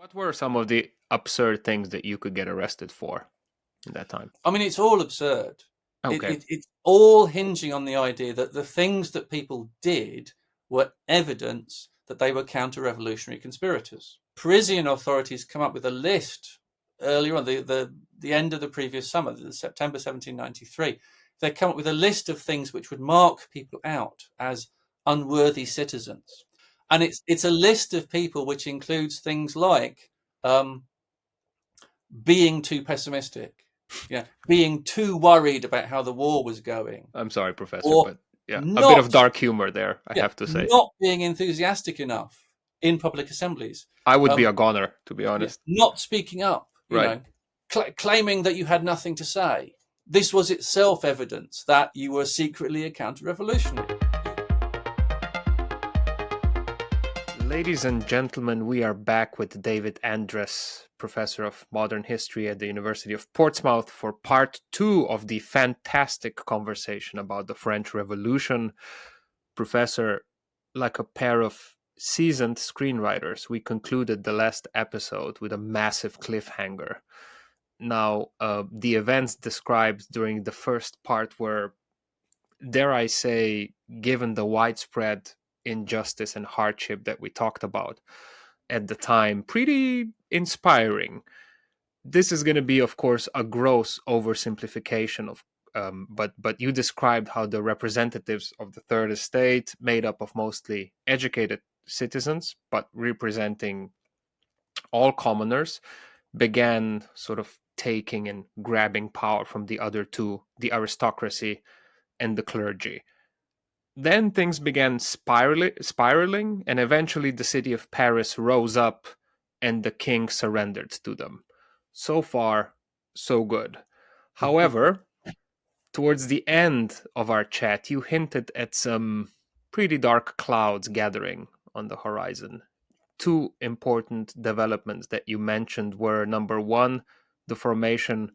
What were some of the absurd things that you could get arrested for in that time? I mean, it's all absurd. Okay. It's all hinging on the idea that the things that people did were evidence that they were counter-revolutionary conspirators. Parisian authorities come up with a list earlier on, the end of the previous summer, September 1793. They come up with a list of things which would mark people out as unworthy citizens. And it's a list of people which includes things like um, being too pessimistic, being too worried about how the war was going, I'm sorry, Professor, or but yeah, a bit of not, dark humor there, I have to say. not being enthusiastic enough in public assemblies, I would be um, a goner, to be honest. not speaking up, Right. claiming that you had nothing to say. This was itself evidence that you were secretly a counter-revolutionary. Ladies and gentlemen, we are back with David Andress, Professor of Modern History at the University of Portsmouth, for part 2 of the fantastic conversation about the French Revolution. Professor, like a pair of seasoned screenwriters, we concluded the last episode with a massive cliffhanger. Now, the events described during the first part were, dare I say, given the widespread injustice and hardship that we talked about at the time, pretty inspiring. This is going to be, of course, a gross oversimplification of. But you described how the representatives of the third estate, made up of mostly educated citizens, but representing all commoners, began sort of taking and grabbing power from the other two, the aristocracy and the clergy. Then things began spiraling, and eventually the city of Paris rose up and the king surrendered to them. So far, so good. However, towards the end of our chat, you hinted at some pretty dark clouds gathering on the horizon. Two important developments that you mentioned were, number one, the formation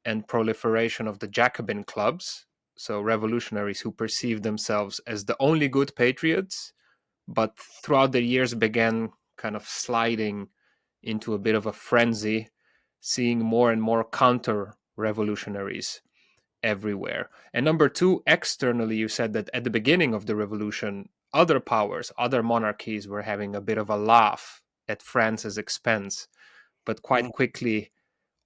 and proliferation of the Jacobin clubs, so revolutionaries who perceived themselves as the only good patriots, but throughout the years began kind of sliding into a bit of a frenzy, seeing more and more counter revolutionaries everywhere. And number two, externally, you said that at the beginning of the revolution, other powers, other monarchies were having a bit of a laugh at France's expense, but quite quickly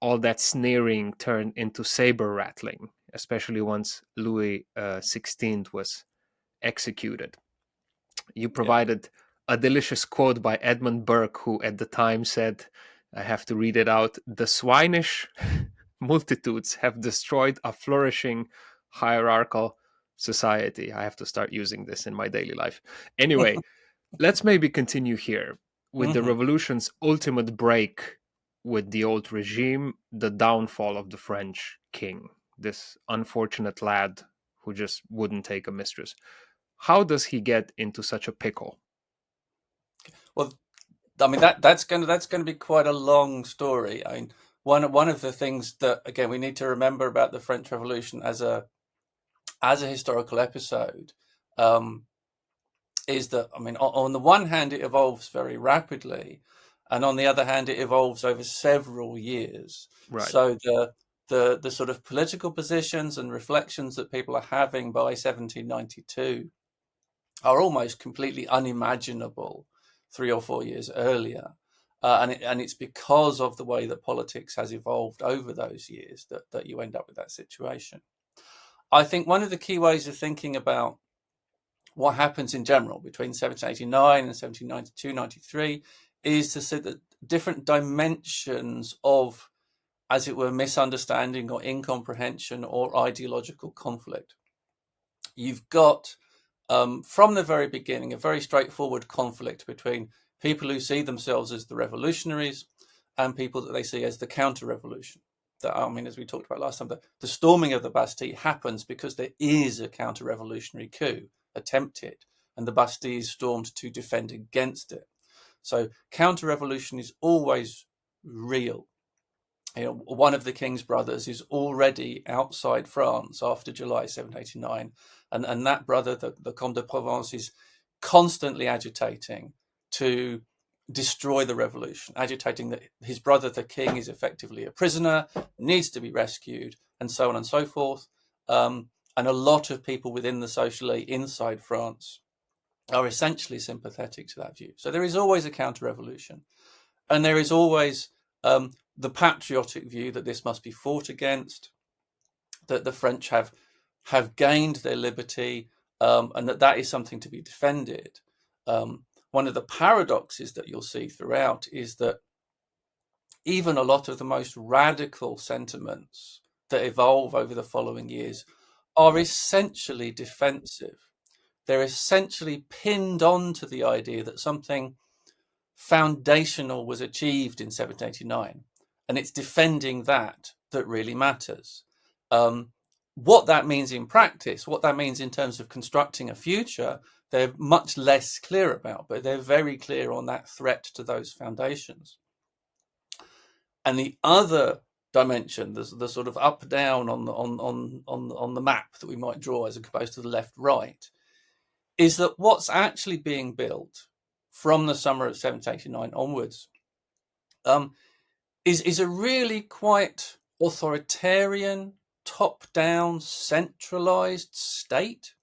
all that sneering turned into saber rattling, especially once Louis XVI was executed. You Yeah. provided a delicious quote by Edmund Burke, who at the time said, I have to read it out, the swinish multitudes have destroyed a flourishing hierarchical society. I have to start using this in my daily life. Anyway, let's maybe continue here with the Mhm. revolution's ultimate break with the old regime, the downfall of the French king, this unfortunate lad who just wouldn't take a mistress. How does he get into such a pickle? Well, I mean that's going to be quite a long story. I mean, one of the things that again we need to remember about the French Revolution as a historical episode um, is that I mean on the one hand it evolves very rapidly, and on the other hand it evolves over several years. Right. So the sort of political positions and reflections that people are having by 1792 are almost completely unimaginable 3 or 4 years earlier. And it's because of the way that politics has evolved over those years that you end up with that situation. I think one of the key ways of thinking about what happens in general between 1789 and 1792, 93 is to see the different dimensions of, as it were, misunderstanding or incomprehension or ideological conflict. You've got from the very beginning, a very straightforward conflict between people who see themselves as the revolutionaries and people that they see as the counter-revolution. That, I mean, as we talked about last time, the storming of the Bastille happens because there is a counter-revolutionary coup attempted, and the Bastille is stormed to defend against it. So counter-revolution is always real. One of the king's brothers is already outside France after July 1789, and that brother, the Comte de Provence, is constantly agitating to destroy the revolution, agitating that his brother, the king, is effectively a prisoner, needs to be rescued, and so on and so forth. And a lot of people within the social elite inside France are essentially sympathetic to that view. So there is always a counter-revolution. And there is always the patriotic view that this must be fought against, that the French have gained their liberty, and that is something to be defended. One of the paradoxes that you'll see throughout is that even a lot of the most radical sentiments that evolve over the following years are essentially defensive. They're essentially pinned onto the idea that something foundational was achieved in 1789, and it's defending that really matters. What that means in practice, what that means in terms of constructing a future, they're much less clear about, but they're very clear on that threat to those foundations. And the other dimension, the sort of up down on the map that we might draw as opposed to the left right, is that what's actually being built from the summer of 1789 onwards is a really quite authoritarian, top-down, centralized state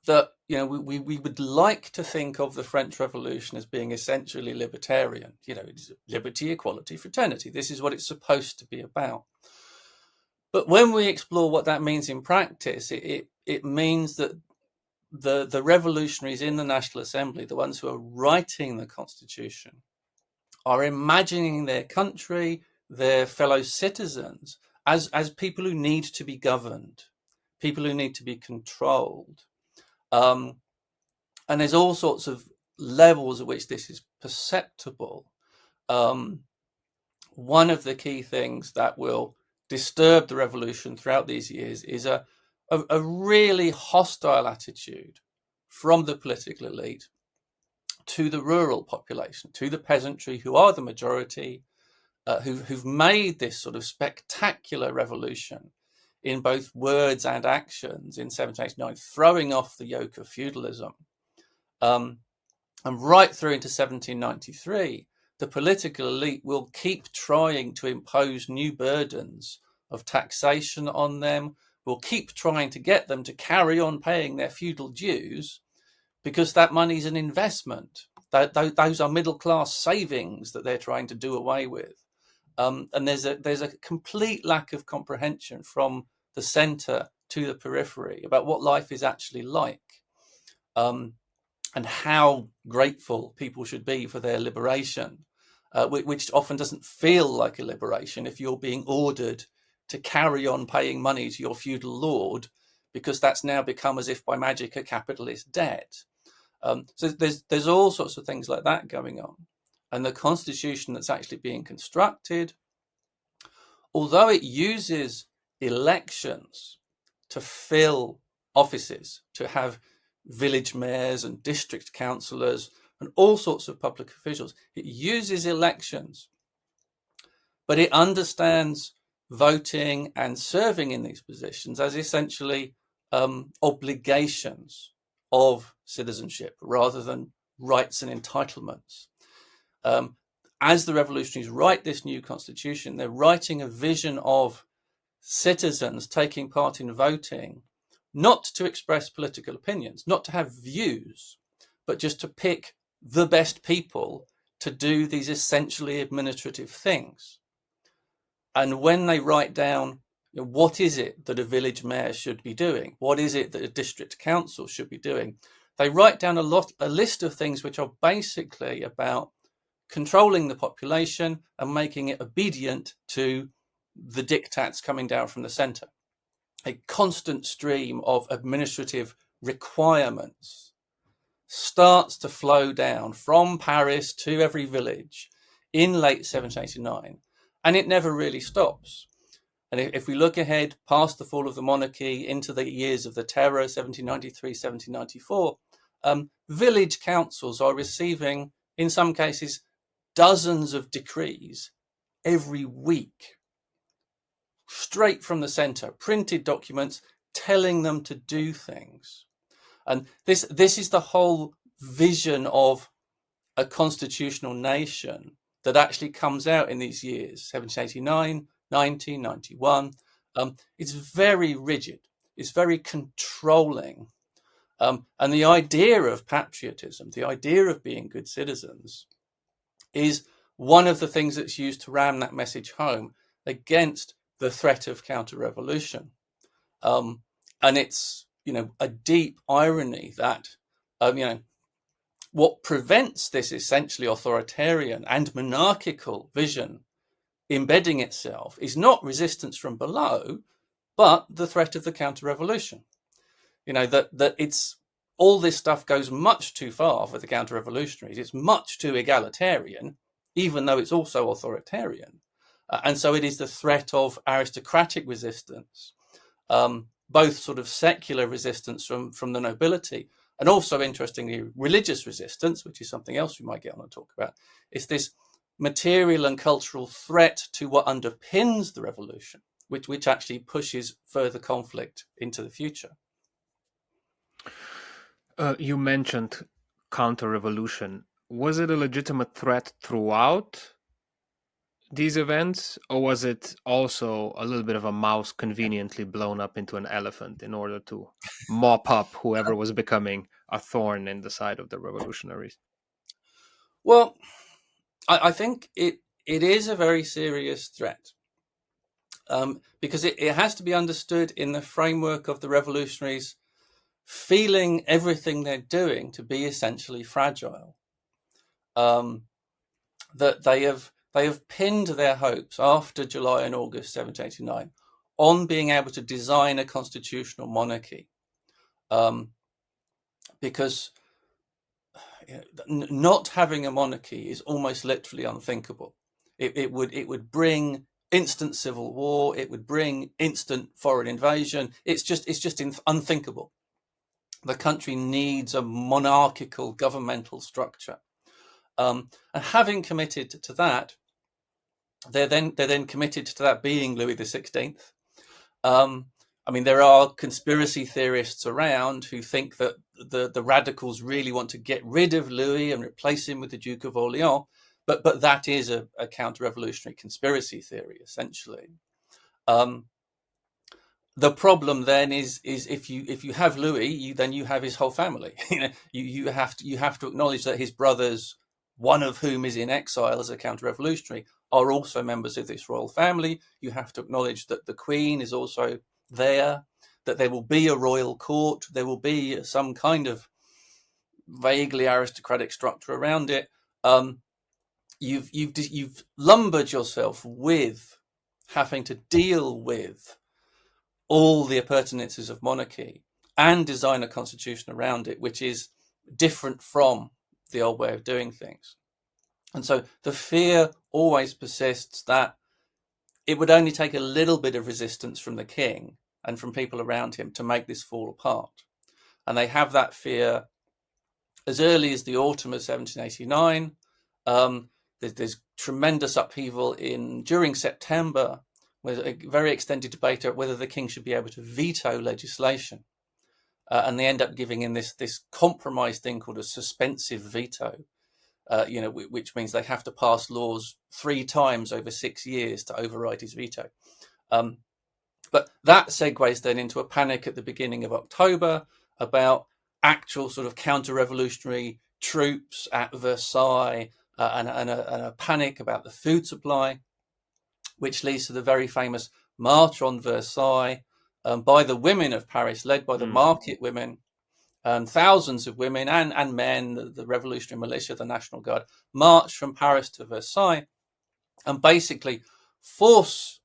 that, you know, we would like to think of the French Revolution as being essentially libertarian. You know, it's liberty, equality, fraternity. This is what it's supposed to be about. But when we explore what that means in practice, it means that the revolutionaries in the National Assembly, the ones who are writing the Constitution, are imagining their country, their fellow citizens, as people who need to be governed, people who need to be controlled. And there's all sorts of levels at which this is perceptible. One of the key things that will disturb the revolution throughout these years is a really hostile attitude from the political elite to the rural population, to the peasantry, who are the majority, who've made this sort of spectacular revolution in both words and actions in 1789, throwing off the yoke of feudalism. And right through into 1793, the political elite will keep trying to impose new burdens of taxation on them, will keep trying to get them to carry on paying their feudal dues, because that money is an investment. Those are middle-class savings that they're trying to do away with. And there's a complete lack of comprehension from the centre to the periphery about what life is actually like, and how grateful people should be for their liberation, which often doesn't feel like a liberation if you're being ordered to carry on paying money to your feudal lord, because that's now become, as if by magic, a capitalist debt. So there's all sorts of things like that going on. And the constitution that's actually being constructed, although it uses elections to fill offices, to have village mayors and district councillors and all sorts of public officials, it uses elections, but it understands voting and serving in these positions as essentially obligations of citizenship rather than rights and entitlements. As the revolutionaries write this new constitution, they're writing a vision of citizens taking part in voting, not to express political opinions, not to have views, but just to pick the best people to do these essentially administrative things. And when they write down, you know, what is it that a village mayor should be doing, what is it that a district council should be doing, they write down a list of things which are basically about controlling the population and making it obedient to the diktats coming down from the centre. A constant stream of administrative requirements starts to flow down from Paris to every village in late 1789, and it never really stops. And if we look ahead past the fall of the monarchy into the years of the Terror, 1793, 1794, village councils are receiving, in some cases, dozens of decrees every week, straight from the centre, printed documents telling them to do things. And this is the whole vision of a constitutional nation that actually comes out in these years, 1789, 1991. It's very rigid. It's very controlling. And the idea of patriotism, the idea of being good citizens, is one of the things that's used to ram that message home against the threat of counter-revolution. And it's, a deep irony that, what prevents this essentially authoritarian and monarchical vision embedding itself is not resistance from below, but the threat of the counter-revolution. That it's all this stuff goes much too far for the counter-revolutionaries. It's much too egalitarian, even though it's also authoritarian. And so it is the threat of aristocratic resistance, both sort of secular resistance from the nobility, and also, interestingly, religious resistance, which is something else we might get on and talk about. It's this material and cultural threat to what underpins the revolution, which actually pushes further conflict into the future. You mentioned counter-revolution. Was it a legitimate threat throughout these events, or was it also a little bit of a mouse conveniently blown up into an elephant in order to mop up whoever was becoming a thorn in the side of the revolutionaries? Well, I think it is a very serious threat, because it has to be understood in the framework of the revolutionaries feeling everything they're doing to be essentially fragile. That they have pinned their hopes after July and August 1789 on being able to design a constitutional monarchy, because not having a monarchy is almost literally unthinkable. It would bring instant civil war. It would bring instant foreign invasion. It's just unthinkable. The country needs a monarchical governmental structure. And having committed to that, they're then committed to that being Louis XVI. There are conspiracy theorists around who think that the radicals really want to get rid of Louis and replace him with the Duke of Orleans, but that is a counter-revolutionary conspiracy theory, essentially. The problem then is if you have Louis, then you have his whole family. You have to acknowledge that his brothers, one of whom is in exile as a counter-revolutionary, are also members of this royal family. You have to acknowledge that the Queen is also there, that there will be a royal court, there will be some kind of vaguely aristocratic structure around it. You've lumbered yourself with having to deal with all the appurtenances of monarchy and design a constitution around it, which is different from the old way of doing things. And so the fear always persists that it would only take a little bit of resistance from the king and from people around him to make this fall apart. And they have that fear as early as the autumn of 1789. There's tremendous upheaval during September, with a very extended debate about whether the king should be able to veto legislation. And they end up giving in this compromise thing called a suspensive veto, which means they have to pass laws 3 times over 6 years to override his veto. But that segues then into a panic at the beginning of October about actual sort of counter-revolutionary troops at Versailles, and a panic about the food supply, which leads to the very famous March on Versailles by the women of Paris, led by the market women. Thousands of women and men, the revolutionary militia, the National Guard, march from Paris to Versailles and basically force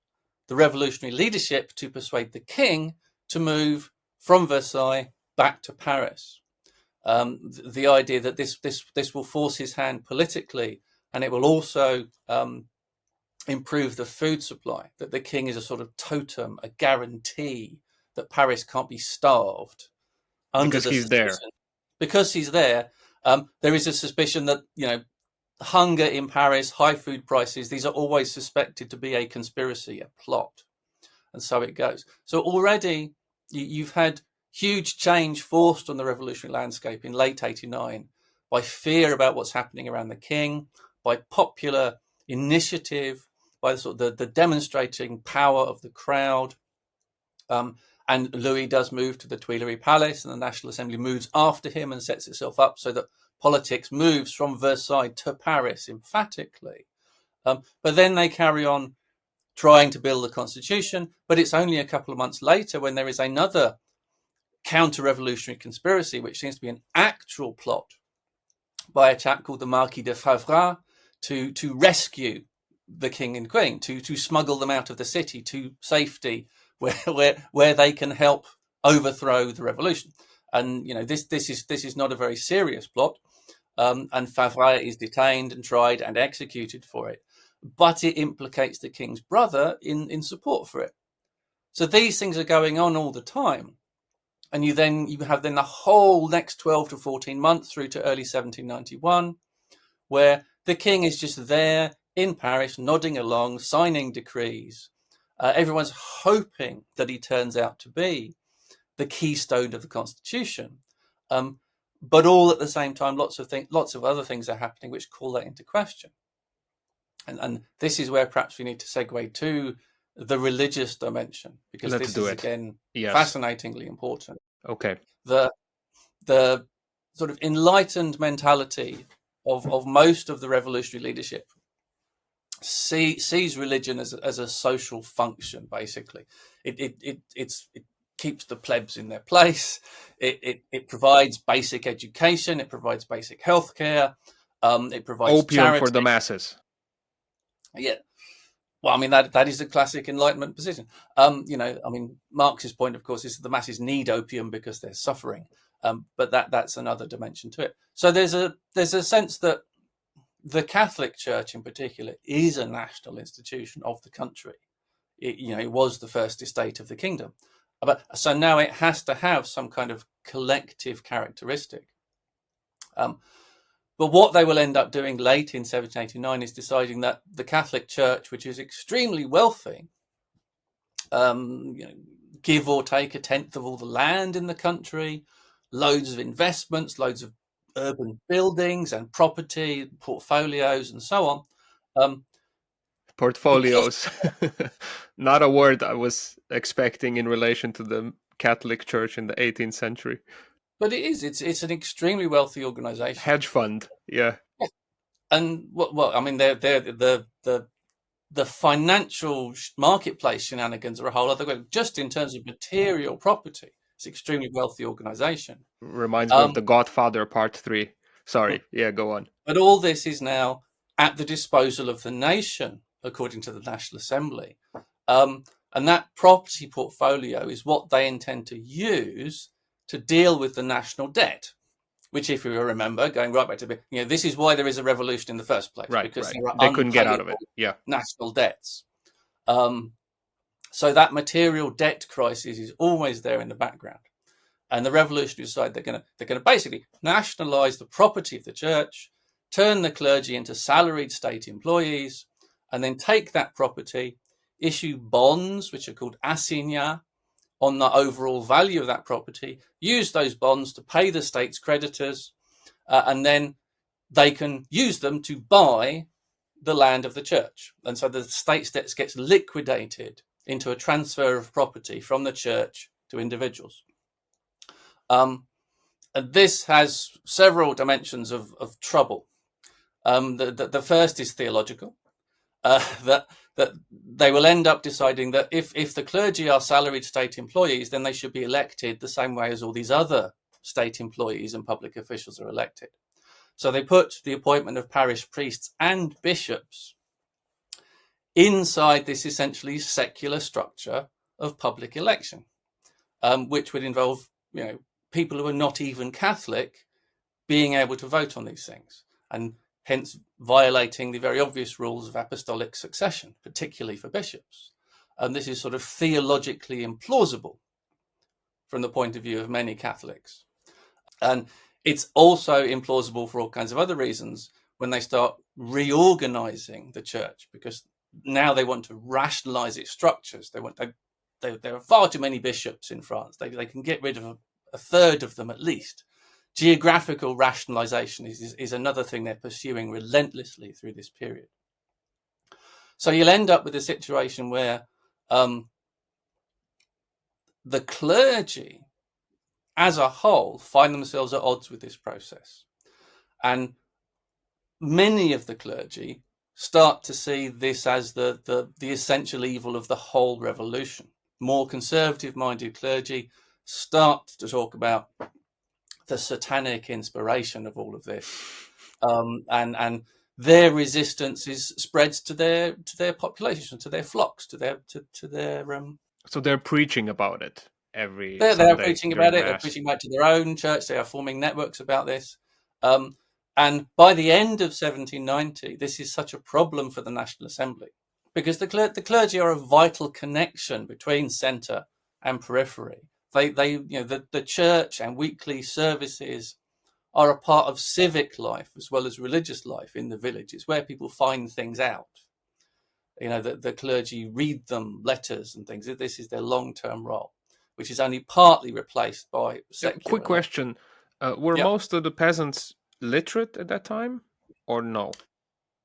the revolutionary leadership to persuade the king to move from Versailles back to Paris. The idea that this will force his hand politically, and it will also improve the food supply, that the king is a sort of totem, a guarantee that Paris can't be starved Because he's there. Because he's there. There is a suspicion that, hunger in Paris, high food prices, these are always suspected to be a conspiracy, a plot. And so it goes. So already you've had huge change forced on the revolutionary landscape in late 89, by fear about what's happening around the king, by popular initiative, by the demonstrating power of the crowd. And Louis does move to the Tuileries Palace, and the National Assembly moves after him and sets itself up so that politics moves from Versailles to Paris emphatically. But then they carry on trying to build the constitution, but it's only a couple of months later when there is another counter-revolutionary conspiracy, which seems to be an actual plot by a chap called the Marquis de Favras to rescue the king and queen, to smuggle them out of the city to safety, where they can help overthrow the revolution. And this is not a very serious plot, and Favras is detained and tried and executed for it, but it implicates the king's brother in support for it. So these things are going on all the time, and you have the whole next 12 to 14 months through to early 1791, where the king is just there in Paris, nodding along, signing decrees. Everyone's hoping that he turns out to be the keystone of the constitution, but all at the same time, lots of other things are happening which call that into question. And this is where perhaps we need to segue to the religious dimension, because Let's this do is it. again Yes. fascinatingly important. Okay. The sort of enlightened mentality of most of the revolutionary leadership sees religion as a social function. Basically, it keeps the plebs in their place. It provides basic education. It provides basic healthcare. It provides opium charity for the masses. Yeah. Well, I mean, that is a classic Enlightenment position. Marx's point, of course, is that the masses need opium because they're suffering. But that's another dimension to it. So there's a sense that the Catholic Church, in particular, is a national institution of the country. It was the first estate of the kingdom. So now it has to have some kind of collective characteristic. But what they will end up doing late in 1789 is deciding that the Catholic Church, which is extremely wealthy, give or take a tenth of all the land in the country, loads of investments, loads of urban buildings and property, portfolios, and so on. Portfolios. Not a word I was expecting in relation to the Catholic Church in the 18th century. But it's an extremely wealthy organization. Hedge fund, yeah. And they're the financial marketplace shenanigans are a whole other way. Just in terms of material property, it's an extremely wealthy organization. Reminds me of The Godfather Part 3. Sorry, yeah, go on. But all this is now at the disposal of the nation, according to the National Assembly. And that property portfolio is what they intend to use to deal with the national debt, which, if you remember, going right back to this is why there is a revolution in the first place, Right, because right. there are They couldn't get out of it. Yeah. national debts. So that material debt crisis is always there in the background, and the revolutionaries decide they're going to basically nationalize the property of the church, turn the clergy into salaried state employees, and then take that property, issue bonds which are called assignats on the overall value of that property, use those bonds to pay the state's creditors, and then they can use them to buy the land of the church. And so the state's debts gets liquidated into a transfer of property from the church to individuals. And this has several dimensions of trouble. The first is theological, that they will end up deciding that if the clergy are salaried state employees, then they should be elected the same way as all these other state employees and public officials are elected. So they put the appointment of parish priests and bishops inside this essentially secular structure of public election, which would involve people who are not even Catholic being able to vote on these things, and hence violating the very obvious rules of apostolic succession, particularly for bishops. And this is sort of theologically implausible from the point of view of many Catholics. And it's also implausible for all kinds of other reasons when they start reorganizing the church, because now they want to rationalize its structures. There are far too many bishops in France. They can get rid of a third of them at least. Geographical rationalization is another thing they're pursuing relentlessly through this period. So you'll end up with a situation where the clergy as a whole find themselves at odds with this process. And many of the clergy start to see this as the essential evil of the whole revolution. More conservative-minded clergy start to talk about the satanic inspiration of all of this, and their resistance spreads to their population, to their flocks, to their So they're preaching about it every they're Sunday preaching about during it. They're Mass. preaching back to their own church. They are forming networks about this. And by the end of 1790, this is such a problem for the National Assembly because the clergy are a vital connection between centre and periphery. The church and weekly services are a part of civic life as well as religious life in the village. It's where people find things out. The clergy read them letters and things. This is their long-term role, which is only partly replaced by Quick secular life. question: were Yep. most of the peasants literate at that time, or no?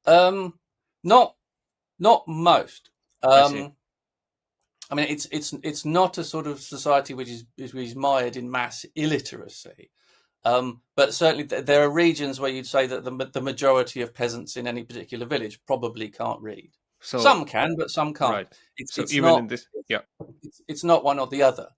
Not most. I see. I mean, it's not a sort of society which is mired in mass illiteracy. But certainly there are regions where you'd say that the majority of peasants in any particular village probably can't read. So Some can, but some can't. right. So It's even in not this, yeah. it's not one or the other.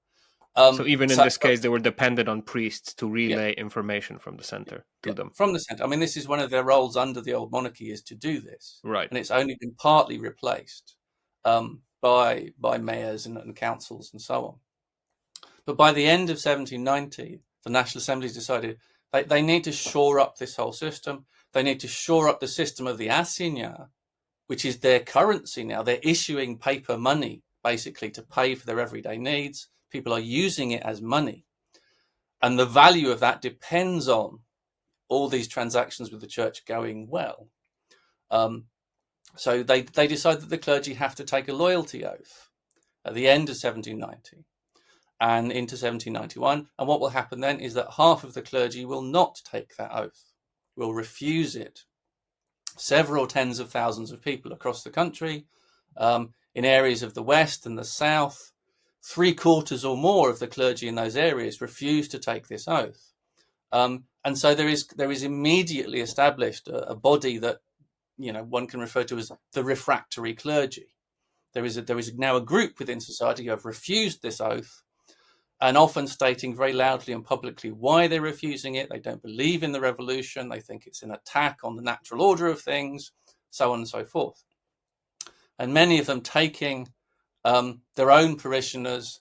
So even in So this case, they were dependent on priests to yeah, relay information from the center to yeah, them. from the centre. I mean, this is one of their roles under the old monarchy is to do this, Right. and it's only been partly replaced by mayors and councils and so on. But by the end of 1790, the National Assembly decided they need to shore up this whole system. They need to shore up the system of the assignat, which is their currency now. They're issuing paper money, basically, to pay for their everyday needs. People are using it as money. And the value of that depends on all these transactions with the church going well. So they decide that the clergy have to take a loyalty oath at the end of 1790 and into 1791. And what will happen then is that half of the clergy will not take that oath, will refuse it. Several tens of thousands of people across the country, in areas of the West and the South, 3/4 or more of the clergy in those areas refuse to take this oath. And so there is immediately established a body that one can refer to as the refractory clergy. There is now a group within society who have refused this oath, and often stating very loudly and publicly why they're refusing it. They don't believe in the revolution. They think it's an attack on the natural order of things, so on and so forth. And many of them taking their own parishioners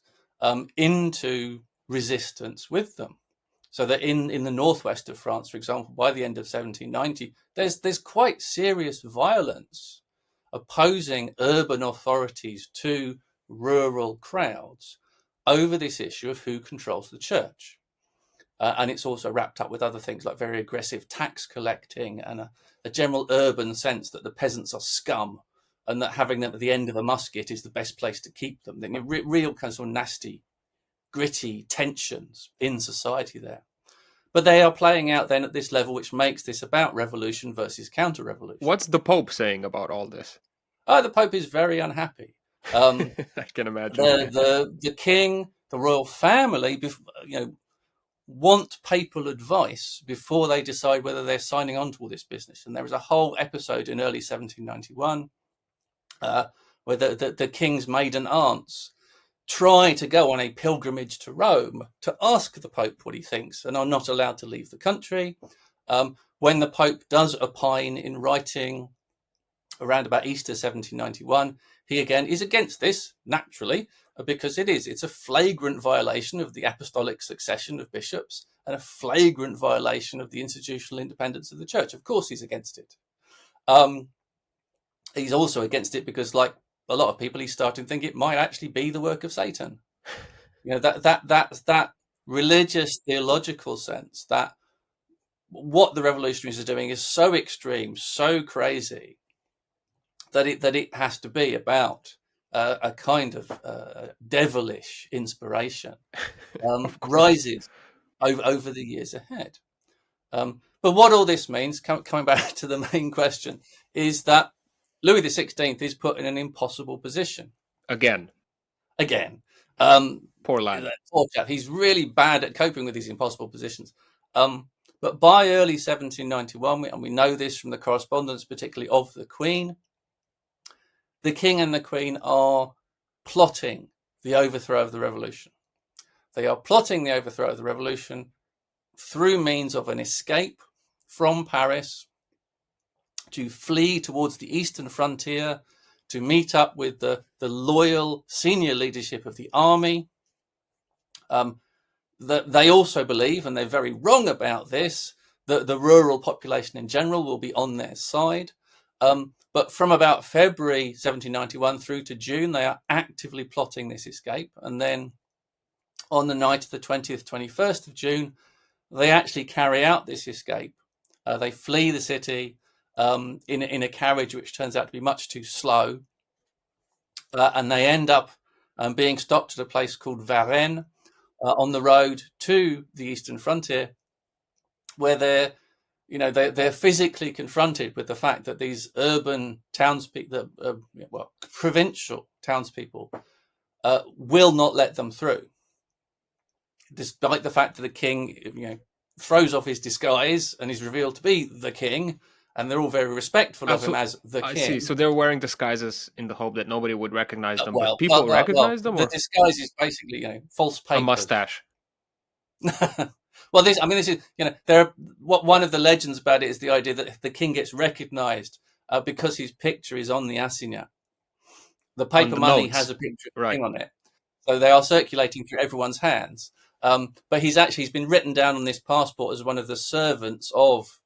into resistance with them. So that in the northwest of France, for example, by the end of 1790, there's quite serious violence opposing urban authorities to rural crowds over this issue of who controls the church. And it's also wrapped up with other things like very aggressive tax collecting and a general urban sense that the peasants are scum and that having them at the end of a musket is the best place to keep them. Real kinds of nasty, gritty tensions in society there. But they are playing out then at this level, which makes this about revolution versus counter-revolution. What's the Pope saying about all this? The Pope is very unhappy. I can imagine. The king, the royal family, want papal advice before they decide whether they're signing on to all this business. And there was a whole episode in early 1791 where the king's maiden aunts try to go on a pilgrimage to Rome to ask the Pope what he thinks and are not allowed to leave the country. When the Pope does opine in writing around about Easter 1791, he again is against this, naturally, because it's a flagrant violation of the apostolic succession of bishops and a flagrant violation of the institutional independence of the church. Of course he's against it. He's also against it because, like a lot of people, he's starting to think it might actually be the work of Satan. That religious theological sense that what the revolutionaries are doing is so extreme, so crazy, that it has to be about a kind of devilish inspiration. Rises over the years ahead. But what all this means, coming back to the main question, is that Louis XVI is put in an impossible position. Again. Poor lad. Poor chap. He's really bad at coping with these impossible positions. But by early 1791, and we know this from the correspondence, particularly of the Queen, the King and the Queen are plotting the overthrow of the revolution. They are plotting the overthrow of the revolution through means of an escape from Paris, to flee towards the eastern frontier, to meet up with the loyal senior leadership of the army. That they also believe, and they're very wrong about this, that the rural population in general will be on their side. But from about February 1791 through to June, they are actively plotting this escape. And then on the night of the 20th, 21st of June, they actually carry out this escape. They flee the city in a carriage which turns out to be much too slow. And they end up being stopped at a place called Varennes on the road to the eastern frontier, where they're physically confronted with the fact that these urban townspeople, provincial townspeople, will not let them through, despite the fact that the king, throws off his disguise and is revealed to be the king, and they're all very respectful of him as the king. I see. So they're wearing disguises in the hope that nobody would recognize them, but people recognize them? The disguise is basically, false papers. A mustache. Well, this is, one of the legends about it is the idea that the king gets recognized because his picture is on the assignat. The paper money has a picture of the king on it. So they are circulating through everyone's hands. But he's been written down on this passport as one of the servants of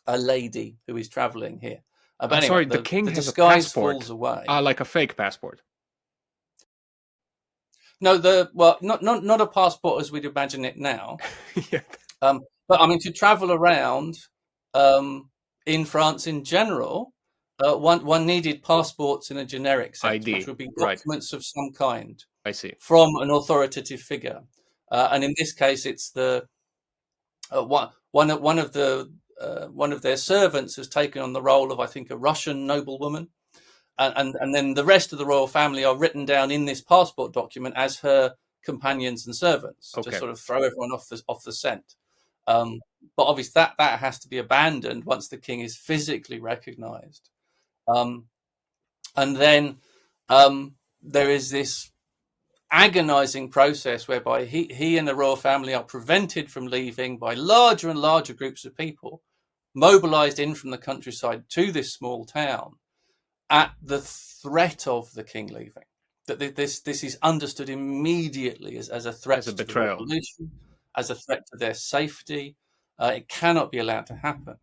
a lady who is traveling here. But anyway, sorry, the king has a passport. Falls away. Like a fake passport. No, not a passport as we'd imagine it now. Yeah. But to travel around in France in general, one needed passports in a generic sense, ID, which would be documents of some kind. I see. From an authoritative figure, and in this case, it's the one of their servants has taken on the role of, I think, a Russian noblewoman. And then the rest of the royal family are written down in this passport document as her companions and servants, to sort of throw everyone off the scent. But obviously that has to be abandoned once the king is physically recognised. And then there is this agonising process whereby he and the royal family are prevented from leaving by larger and larger groups of people mobilised in from the countryside to this small town, at the threat of the king leaving. That this is understood immediately as a threat, as a betrayal, to the revolution, as a threat to their safety. It cannot be allowed to happen.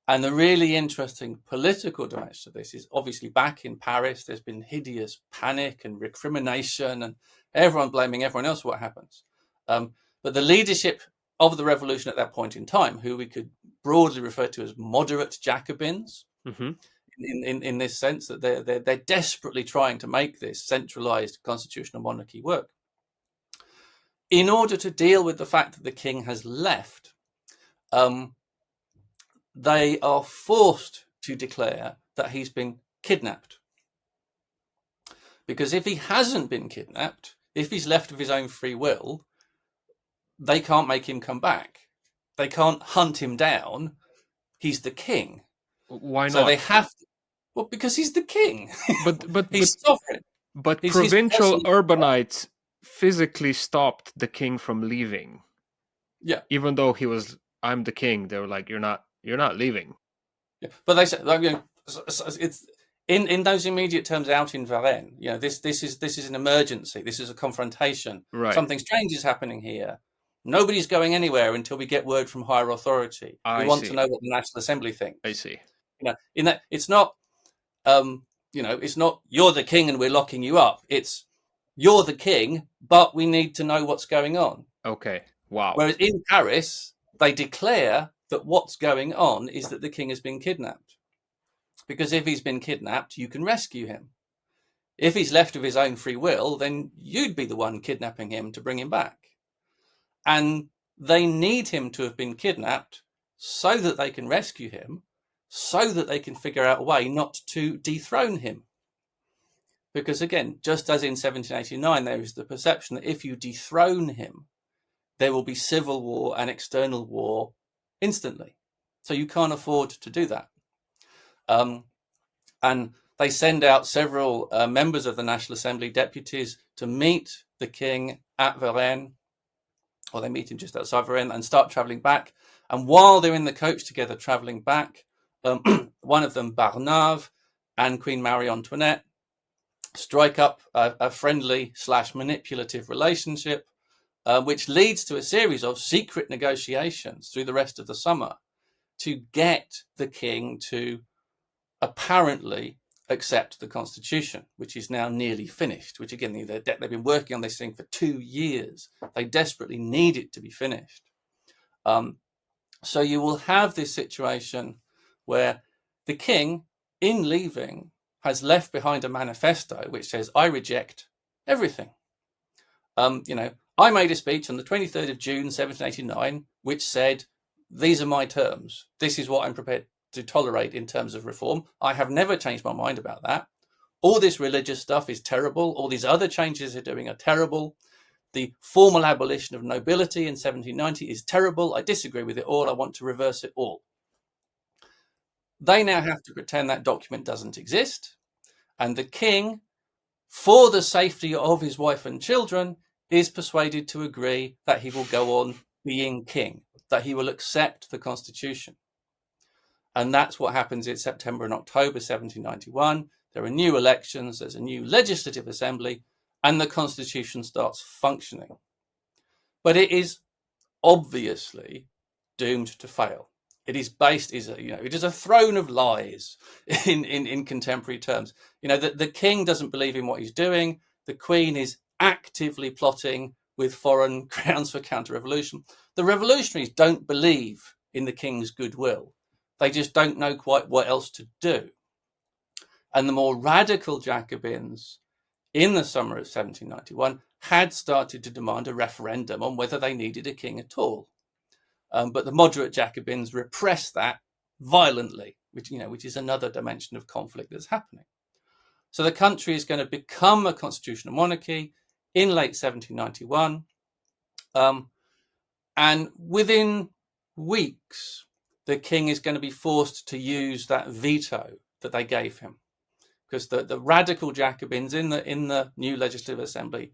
And the really interesting political dimension of this is obviously back in Paris, there's been hideous panic and recrimination and everyone blaming everyone else for what happens. But the leadership of the revolution at that point in time, who we could broadly refer to as moderate Jacobins, in this sense, that they're desperately trying to make this centralized constitutional monarchy work. In order to deal with the fact that the king has left, they are forced to declare that he's been kidnapped. Because if he hasn't been kidnapped, if he's left of his own free will, they can't make him come back. They can't hunt him down. He's the king. Why not? So they have to. Well, because he's the king. But he's sovereign. But provincial urbanites physically stopped the king from leaving. Yeah. Even though he was, I'm the king, they were like, you're not leaving. Yeah. But they said, it's in those immediate terms out in Varennes. This is an emergency. This is a confrontation. Right. Something strange is happening here. Nobody's going anywhere until we get word from higher authority. We want to know what the National Assembly thinks. I see. In that it's not. It's not you're the king and we're locking you up. It's you're the king, but we need to know what's going on. Okay. Wow. Whereas in Paris, they declare that what's going on is that the king has been kidnapped. Because if he's been kidnapped, you can rescue him. If he's left of his own free will, then you'd be the one kidnapping him to bring him back. And they need him to have been kidnapped so that they can rescue him, so that they can figure out a way not to dethrone him. Because again, just as in 1789, there is the perception that if you dethrone him, there will be civil war and external war instantly. So you can't afford to do that. And they send out several members of the National Assembly, deputies, to meet the king at Varennes, or they meet him just outside Varennes, and start traveling back. And while they're in the coach together traveling back, one of them, Barnave, and Queen Marie Antoinette strike up a friendly / manipulative relationship, which leads to a series of secret negotiations through the rest of the summer to get the king to apparently accept the constitution, which is now nearly finished, which again, they've been working on this thing for 2 years. They desperately need it to be finished. So you will have this situation where the king, in leaving, has left behind a manifesto which says, I reject everything. I made a speech on the 23rd of June, 1789, which said, these are my terms. This is what I'm prepared to tolerate in terms of reform. I have never changed my mind about that. All this religious stuff is terrible. All these other changes they're doing are terrible. The formal abolition of nobility in 1790 is terrible. I disagree with it all. I want to reverse it all. They now have to pretend that document doesn't exist. And the king, for the safety of his wife and children, is persuaded to agree that he will go on being king, that he will accept the constitution. And that's what happens in September and October 1791. There are new elections, there's a new legislative assembly, and the constitution starts functioning. But it is obviously doomed to fail. It is it is a throne of lies in contemporary terms. The king doesn't believe in what he's doing. The queen is actively plotting with foreign crowns for counter-revolution. The revolutionaries don't believe in the king's goodwill. They just don't know quite what else to do. And the more radical Jacobins in the summer of 1791 had started to demand a referendum on whether they needed a king at all. But the moderate Jacobins repressed that violently, which is another dimension of conflict that's happening. So the country is going to become a constitutional monarchy in late 1791. And within weeks, the king is going to be forced to use that veto that they gave him, because the radical Jacobins in the new legislative assembly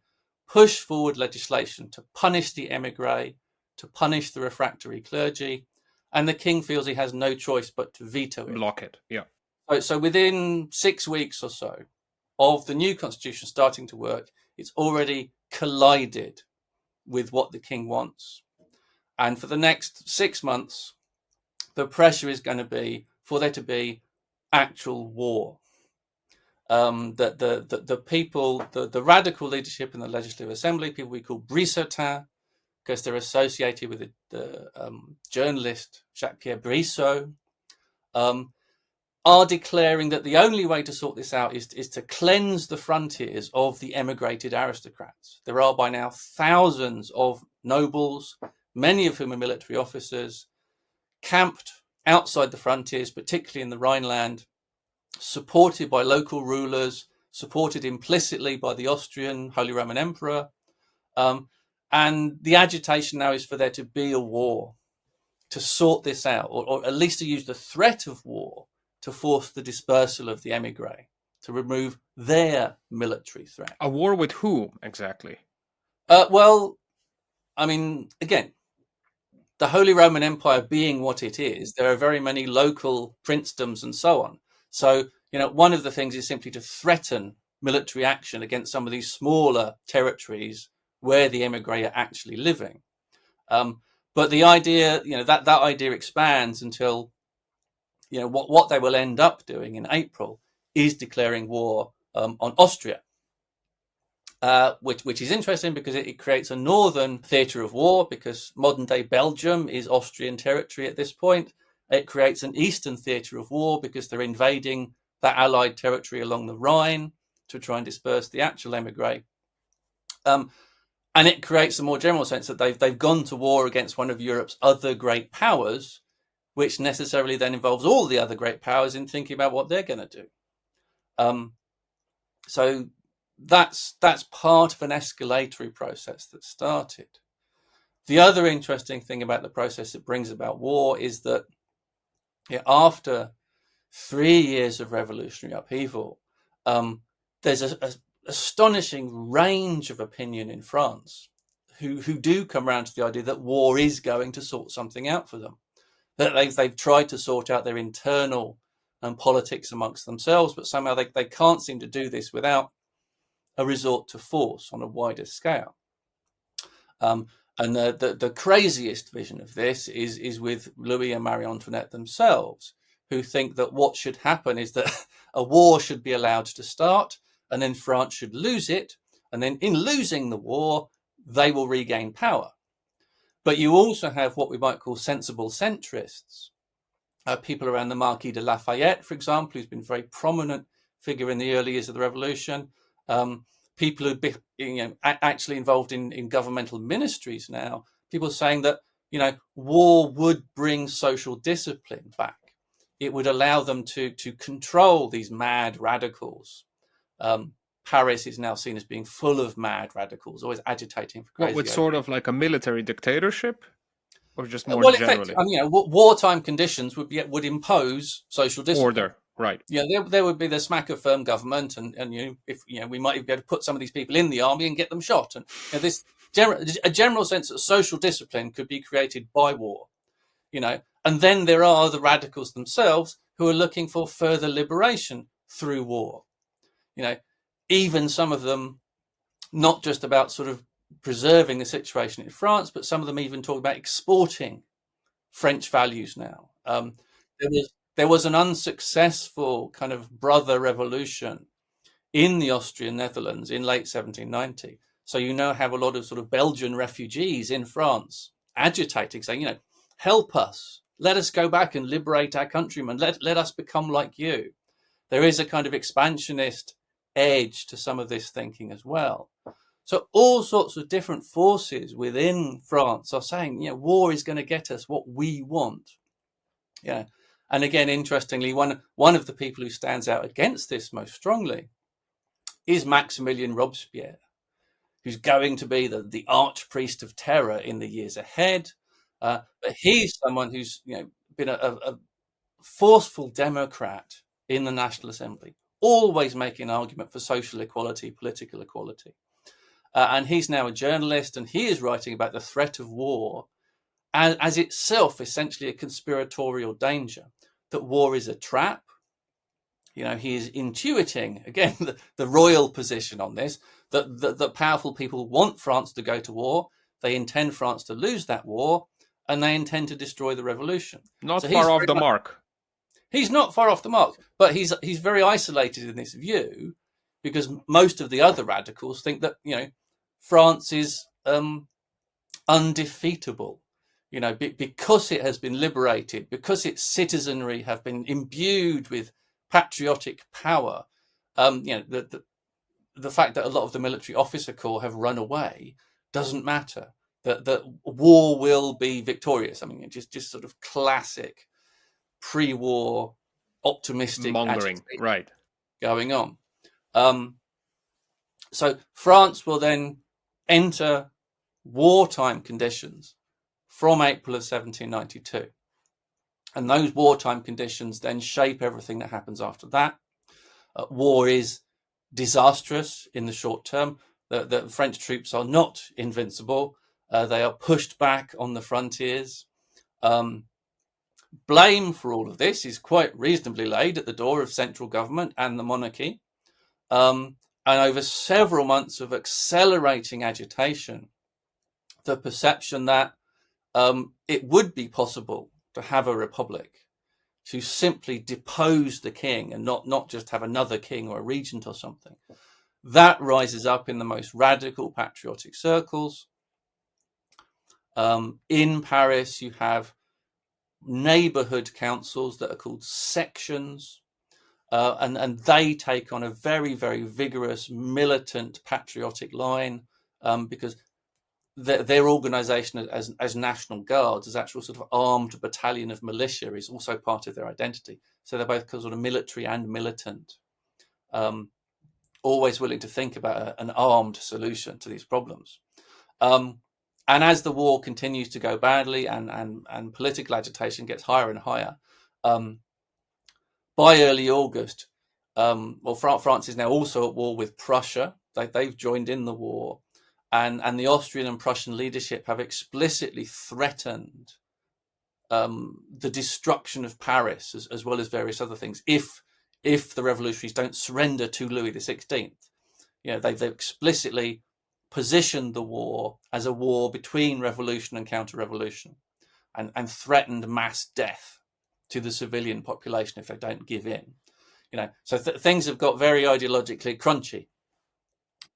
push forward legislation to punish the émigré, to punish the refractory clergy, and the king feels he has no choice but to veto it. Block it, yeah. So within 6 weeks or so of the new constitution starting to work, it's already collided with what the king wants. And for the next 6 months, the pressure is going to be for there to be actual war. The people, the radical leadership in the Legislative Assembly, people we call Brissotins, because they're associated with the journalist Jacques-Pierre Brissot, are declaring that the only way to sort this out is to cleanse the frontiers of the emigrated aristocrats. There are by now thousands of nobles, many of whom are military officers, camped outside the frontiers, particularly in the Rhineland, supported by local rulers, supported implicitly by the Austrian Holy Roman Emperor. And the agitation now is for there to be a war to sort this out, or at least to use the threat of war to force the dispersal of the émigré, to remove their military threat. A war with whom, exactly? Well, I mean, again, the Holy Roman Empire being what it is, there are very many local princedoms and so on. So, one of the things is simply to threaten military action against some of these smaller territories where the émigré are actually living. But the idea, that idea expands until, what they will end up doing in April is declaring war on Austria. Which is interesting because it creates a northern theatre of war, because modern-day Belgium is Austrian territory at this point. It creates an eastern theatre of war because they're invading that Allied territory along the Rhine to try and disperse the actual émigré. And it creates a more general sense that they've gone to war against one of Europe's other great powers, which necessarily then involves all the other great powers in thinking about what they're going to do. So that's part of an escalatory process that started. The other interesting thing about the process that brings about war is that after 3 years of revolutionary upheaval, there's an astonishing range of opinion in France who do come around to the idea that war is going to sort something out for them. That they've tried to sort out their internal politics amongst themselves, but somehow they can't seem to do this without a resort to force on a wider scale. And the craziest vision of this is with Louis and Marie Antoinette themselves, who think that what should happen is that a war should be allowed to start, and then France should lose it, and then in losing the war, they will regain power. But you also have what we might call sensible centrists, people around the Marquis de Lafayette, for example, who's been a very prominent figure in the early years of the revolution. People who've been actually involved in governmental ministries now, people saying that war would bring social discipline back. It would allow them to control these mad radicals. Paris is now seen as being full of mad radicals, always agitating for crazy. What, with sort of like a military dictatorship, or just more well, generally? Wartime conditions would impose social discipline. Order, right? Yeah, there would be the smack of firm government, and if we might even be able to put some of these people in the army and get them shot, and this a general sense that social discipline could be created by war, and then there are the radicals themselves who are looking for further liberation through war. Even some of them not just about sort of preserving the situation in France, but some of them even talk about exporting French values now. There was an unsuccessful kind of brother revolution in the Austrian Netherlands in late 1790. So you now have a lot of sort of Belgian refugees in France agitating, saying, help us, let us go back and liberate our countrymen, let us become like you. There is a kind of expansionist edge to some of this thinking as well. So all sorts of different forces within France are saying, war is going to get us what we want. Yeah. And again, interestingly, one of the people who stands out against this most strongly is Maximilien Robespierre, who's going to be the archpriest of terror in the years ahead. But he's someone who's been a forceful Democrat in the National Assembly, always making an argument for social equality, political equality. And he's now a journalist, and he is writing about the threat of war as itself essentially a conspiratorial danger, that war is a trap. He is intuiting, again, the royal position on this, that powerful people want France to go to war, they intend France to lose that war, and they intend to destroy the revolution. Not far off the mark. He's not far off the mark, but he's very isolated in this view, because most of the other radicals think that France is undefeatable, because it has been liberated, because its citizenry have been imbued with patriotic power. The fact that a lot of the military officer corps have run away doesn't matter. That war will be victorious. I mean, just sort of classic pre-war optimistic mongering, right, going on. So France will then enter wartime conditions from April of 1792. And those wartime conditions then shape everything that happens after that. War is disastrous in the short term. The French troops are not invincible. They are pushed back on the frontiers. Blame for all of this is quite reasonably laid at the door of central government and the monarchy. And over several months of accelerating agitation, the perception that it would be possible to have a republic, to simply depose the king and not just have another king or a regent or something, that rises up in the most radical patriotic circles. In Paris, you have neighborhood councils that are called sections, and they take on a very, very vigorous militant patriotic line, because their organisation as National Guards, as actual sort of armed battalion of militia, is also part of their identity. So they're both sort of military and militant, always willing to think about an armed solution to these problems. And as the war continues to go badly and political agitation gets higher and higher, by early August, France is now also at war with Prussia. They've joined in the war, and the Austrian and Prussian leadership have explicitly threatened the destruction of Paris, as well as various other things, if the revolutionaries don't surrender to Louis XVI. They've explicitly positioned the war as a war between revolution and counter-revolution, and threatened mass death to the civilian population if they don't give in. So things have got very ideologically crunchy.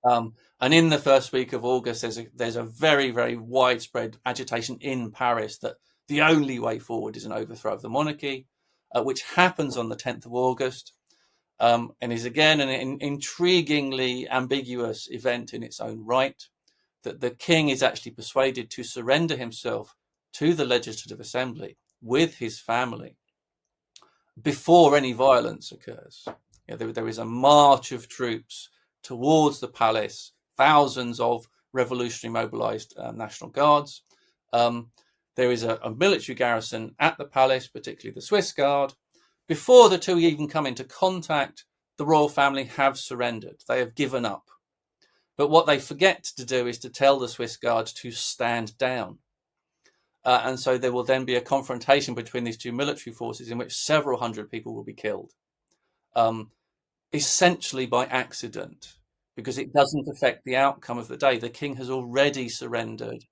And in the first week of August, there's a very, very widespread agitation in Paris that the only way forward is an overthrow of the monarchy, which happens on the 10th of August, and is again an intriguingly ambiguous event in its own right, that the king is actually persuaded to surrender himself to the Legislative Assembly with his family before any violence occurs. There is a march of troops towards the palace, thousands of revolutionary mobilized National Guards. There is a military garrison at the palace, particularly the Swiss Guard. Before the two even come into contact, the royal family have surrendered. They have given up. But what they forget to do is to tell the Swiss Guard to stand down. And so there will then be a confrontation between these two military forces in which several hundred people will be killed, essentially by accident, because it doesn't affect the outcome of the day. The king has already surrendered.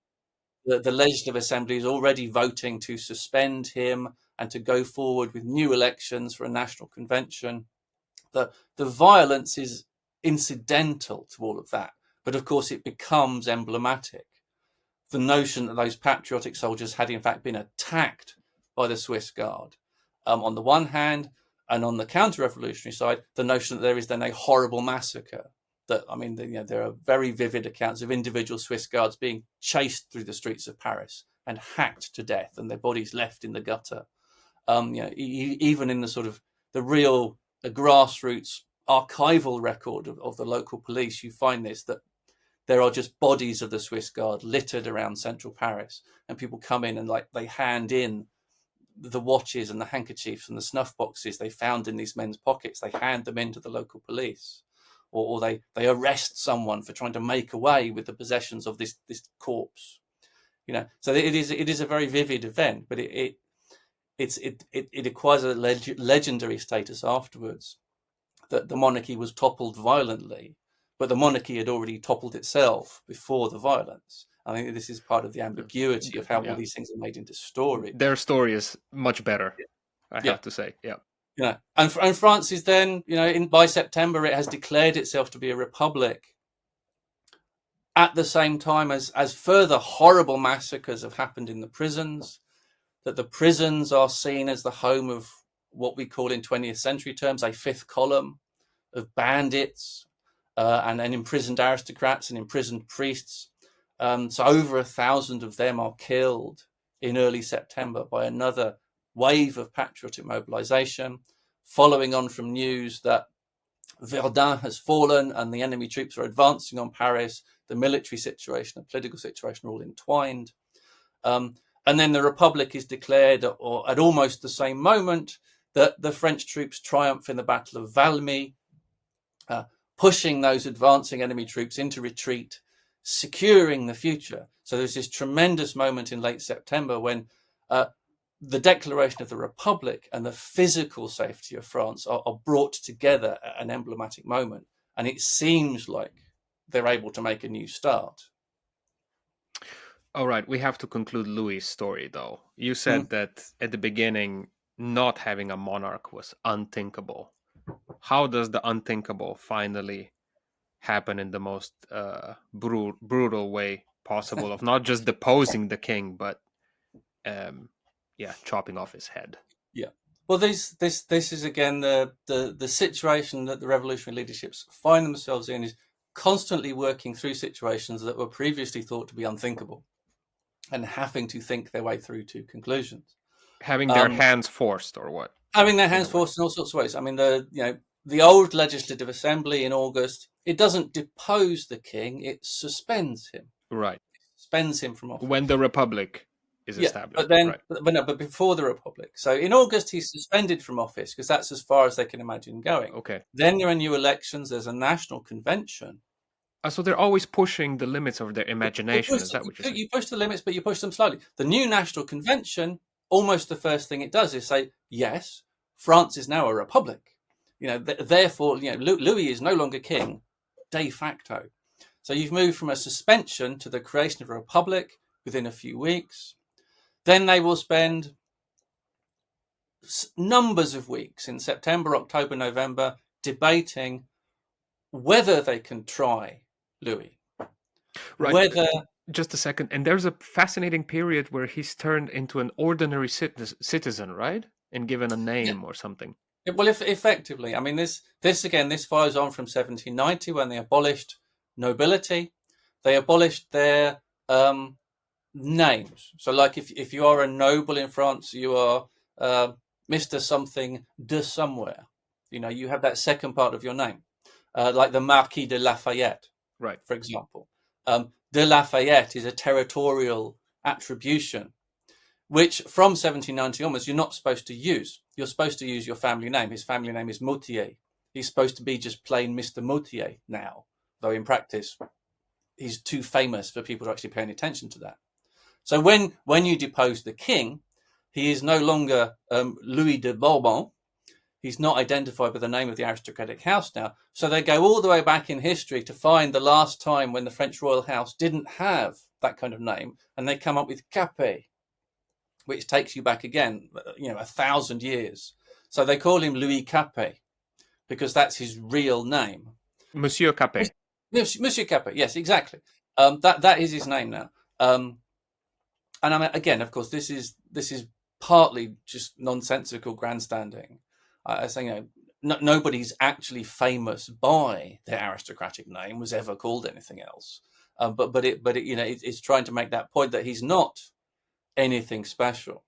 The Legislative Assembly is already voting to suspend him and to go forward with new elections for a national convention. The violence is incidental to all of that, but of course it becomes emblematic. The notion that those patriotic soldiers had in fact been attacked by the Swiss Guard, on the one hand, and on the counter-revolutionary side, the notion that there is then a horrible massacre. There are very vivid accounts of individual Swiss Guards being chased through the streets of Paris and hacked to death, and their bodies left in the gutter. Even in the sort of the real grassroots archival record of the local police, you find this, that there are just bodies of the Swiss Guard littered around central Paris, and people come in and they hand in the watches and the handkerchiefs and the snuff boxes they found in these men's pockets. They hand them in to the local police, or they arrest someone for trying to make away with the possessions of this corpse. So it is a very vivid event, but it acquires a legendary status afterwards, that the monarchy was toppled violently, but the monarchy had already toppled itself before the violence. I think this is part of the ambiguity of how all these things are made into story. Their story is much better, I have to say. And France is then, by September, it has declared itself to be a republic. At the same time as further horrible massacres have happened in the prisons, that the prisons are seen as the home of what we call in 20th century terms a fifth column of bandits, and imprisoned aristocrats and imprisoned priests. So over 1,000 of them are killed in early September by another wave of patriotic mobilization, following on from news that Verdun has fallen and the enemy troops are advancing on Paris. The military situation and political situation are all entwined. And then the Republic is declared at almost the same moment that the French troops triumph in the Battle of Valmy, pushing those advancing enemy troops into retreat, securing the future. So there's this tremendous moment in late September when the declaration of the Republic and the physical safety of France are brought together at an emblematic moment. And it seems like they're able to make a new start. All right, we have to conclude Louis' story, though. You said that at the beginning, not having a monarch was unthinkable. How does the unthinkable finally happen in the most brutal way possible, of not just deposing the king, but chopping off his head? Yeah. Well, this is again the situation that the revolutionary leaderships find themselves in, is constantly working through situations that were previously thought to be unthinkable and having to think their way through to conclusions. Having their Um, hands forced, or what? Having their In a hands way. forced in all sorts of ways. I mean, the old Legislative Assembly in August, it doesn't depose the king, it suspends him, Right. suspends him from When office. the Republic is Yeah, established. but then, Right. but no, but before the Republic. So in August, he's suspended from office because that's as far as they can imagine going. Okay. Then there are new elections. There's a national convention. So they're always pushing the limits of their You imagination. push, Is that what you're saying? you push the limits, but you push them slowly. The new national convention, almost the first thing it does is say, yes, France is now a republic. Therefore, Louis is no longer king de facto. So you've moved from a suspension to the creation of a republic within a few weeks. Then they will spend numbers of weeks in September, October, November debating whether they can try Louis, Right. whether Just a second. And there's a fascinating period where he's turned into an ordinary citizen, right? And given a yeah, name or something. well, if effectively, I mean, this follows on from 1790 when they abolished nobility. They abolished their names. So, like, if you are a noble in France, you are Mister Something de somewhere. You have that second part of your name, like the Marquis de Lafayette, Right. for example. De Lafayette is a territorial attribution, which from 1790 onwards you're not supposed to use. You're supposed to use your family name. His family name is Moutier. He's supposed to be just plain Mr. Moutier now, though in practice he's too famous for people to actually pay any attention to that. So when you depose the king, he is no longer Louis de Bourbon. He's not identified by the name of the aristocratic house now. So they go all the way back in history to find the last time when the French royal house didn't have that kind of name, and they come up with Capet, which takes you back again, 1,000 years. So they call him Louis Capet because that's his real name. Monsieur Capet. Monsieur Capet, yes, exactly. That is his name now. And I mean, again, of course, this is partly just nonsensical grandstanding. I say, nobody's actually famous by their aristocratic name, was ever called anything else. But it's trying to make that point that he's not anything special.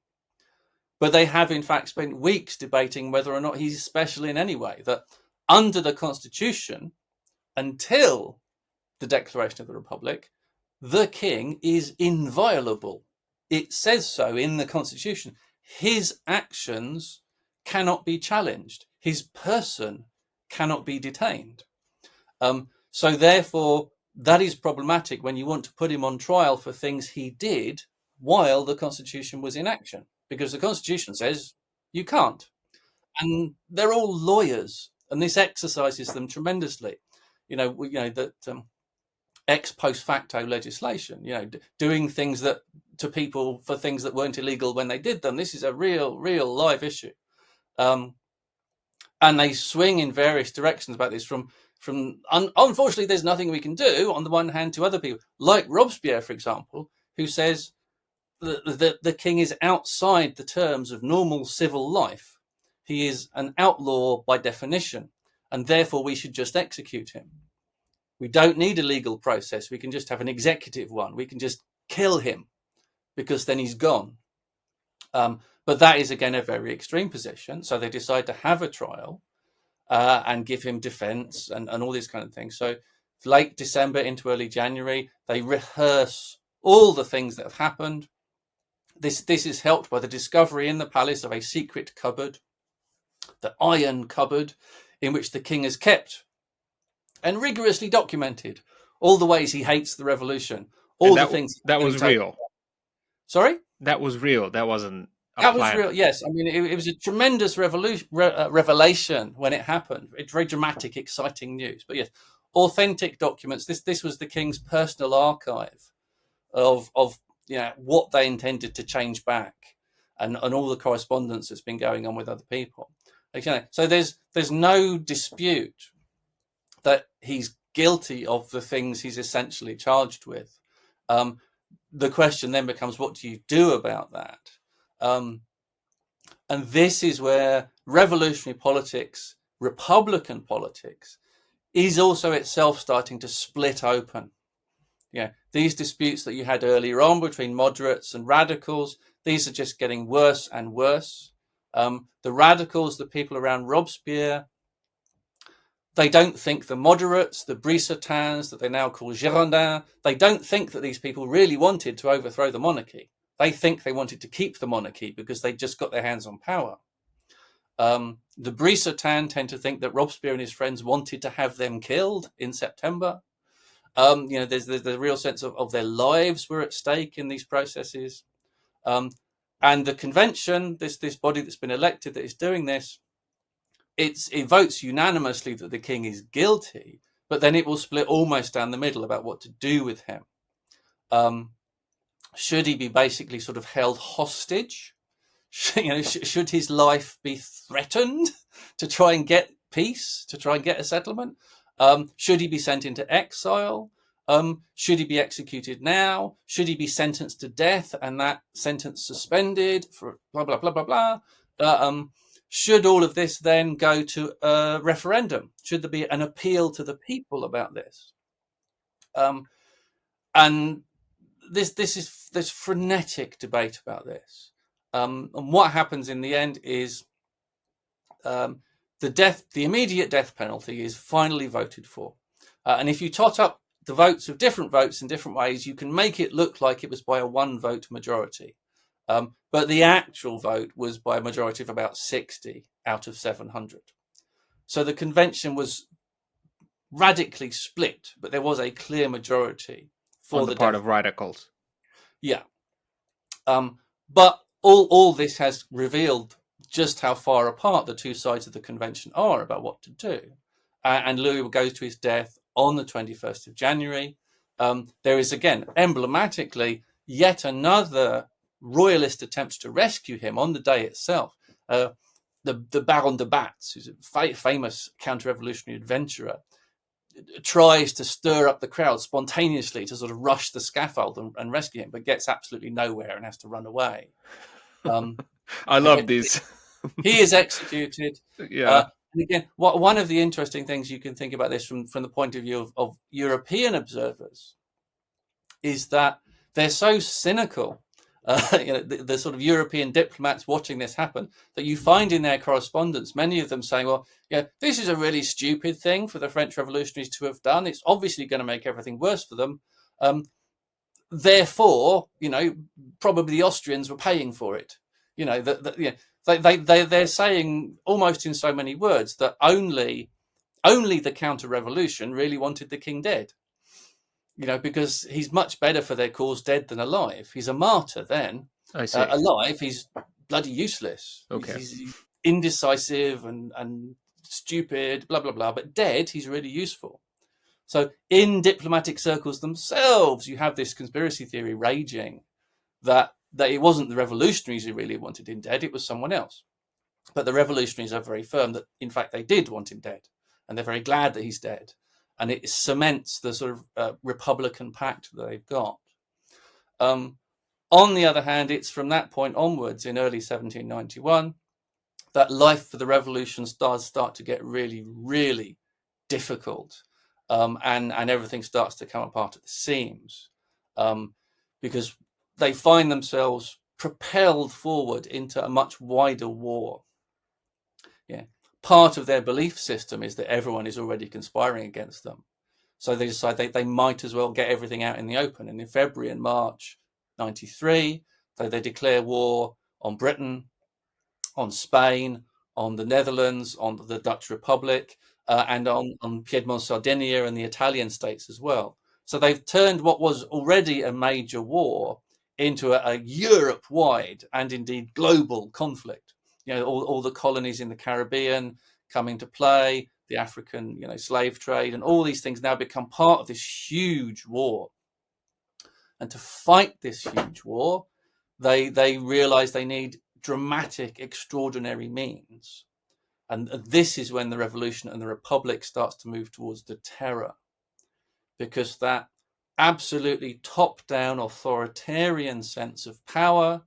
But they have, in fact, spent weeks debating whether or not he's special in any way. That under the Constitution, until the Declaration of the Republic, the king is inviolable. It says so in the Constitution. His actions cannot be challenged. His person cannot be detained. So therefore, that is problematic when you want to put him on trial for things he did while the Constitution was in action, because the Constitution says you can't. And they're all lawyers, and this exercises them tremendously. That ex post facto legislation, doing things that to people for things that weren't illegal when they did them. This is a real live issue. And they swing in various directions about this from unfortunately, there's nothing we can do on the one hand to other people, like Robespierre, for example, who says that the king is outside the terms of normal civil life. He is an outlaw by definition, and therefore we should just execute him. We don't need a legal process. We can just have an executive one. We can just kill him because then he's gone. But that is, again, a very extreme position. So they decide to have a trial and give him defense and all these kind of things. So late December into early January, they rehearse all the things that have happened. This is helped by the discovery in the palace of a secret cupboard, the iron cupboard, in which the king has kept and rigorously documented all the ways he hates the revolution, all the things that was real. Sorry? That was real. That wasn't a That was plan. real. Yes, I mean it was a tremendous revelation when it happened. It's very dramatic, exciting news. But yes, authentic documents. This was the king's personal archive of what they intended to change back, and all the correspondence that's been going on with other people. Okay, so there's no dispute that he's guilty of the things he's essentially charged with. The question then becomes, what do you do about that? And this is where revolutionary politics, Republican politics, is also itself starting to split open. Yeah, these disputes that you had earlier on between moderates and radicals, these are just getting worse and worse. The radicals, the people around Robespierre, they don't think the moderates, the Brissetins, that they now call Girondins, they don't think that these people really wanted to overthrow the monarchy. They think they wanted to keep the monarchy because they just got their hands on power. The Brissetins tend to think that Robespierre and his friends wanted to have them killed in September. There's the real sense of their lives were at stake in these processes. And the convention, this body that's been elected that is doing this, it votes unanimously that the king is guilty, but then it will split almost down the middle about what to do with him. Should he be basically sort of held hostage? Should his life be threatened to try and get peace, to try and get a settlement? Should he be sent into exile? Should he be executed now? Should he be sentenced to death and that sentence suspended for blah, blah, blah, blah, blah? Should all of this then go to a referendum? Should there be an appeal to the people about this? And there's frenetic debate about this. And what happens in the end is the immediate death penalty is finally voted for. And if you tot up the votes of different votes in different ways, you can make it look like it was by a one-vote majority. But the actual vote was by a majority of about 60 out of 700. So the convention was radically split, but there was a clear majority for on the part of radicals. Yeah. But all this has revealed just how far apart the two sides of the convention are about what to do. And Louis goes to his death on the 21st of January. There is, again, emblematically, yet another royalist attempt to rescue him on the day itself. The Baron de Batz, who's a famous counter-revolutionary adventurer, tries to stir up the crowd spontaneously to sort of rush the scaffold and rescue him, but gets absolutely nowhere and has to run away. I love these. He is executed. Yeah. And again, one of the interesting things you can think about this from the point of view of European observers is that they're so cynical, the sort of European diplomats watching this happen, that you find in their correspondence, many of them saying, well, this is a really stupid thing for the French revolutionaries to have done. It's obviously going to make everything worse for them. Therefore, probably the Austrians were paying for it. They're saying almost in so many words that only the counter-revolution really wanted the king dead. Because he's much better for their cause dead than alive. He's a martyr then. I see. Alive, he's bloody useless. Okay. He's indecisive and stupid, blah, blah, blah. But dead, he's really useful. So in diplomatic circles themselves, you have this conspiracy theory raging that it wasn't the revolutionaries who really wanted him dead, it was someone else. But the revolutionaries are very firm that, in fact, they did want him dead. And they're very glad that he's dead. And it cements the sort of Republican pact that they've got. On the other hand, it's from that point onwards in early 1791 that life for the revolutions does start to get really, really difficult. And everything starts to come apart at the seams because they find themselves propelled forward into a much wider war. Yeah. Part of their belief system is that everyone is already conspiring against them. So they decide they might as well get everything out in the open. And in February and March 93, they declare war on Britain, on Spain, on the Netherlands, on the Dutch Republic, and on Piedmont, Sardinia, and the Italian states as well. So they've turned what was already a major war into a Europe-wide and indeed global conflict. All the colonies in the Caribbean come into play, the African, slave trade, and all these things now become part of this huge war. And to fight this huge war, they realize they need dramatic, extraordinary means. And this is when the revolution and the republic starts to move towards the terror, because that absolutely top-down authoritarian sense of power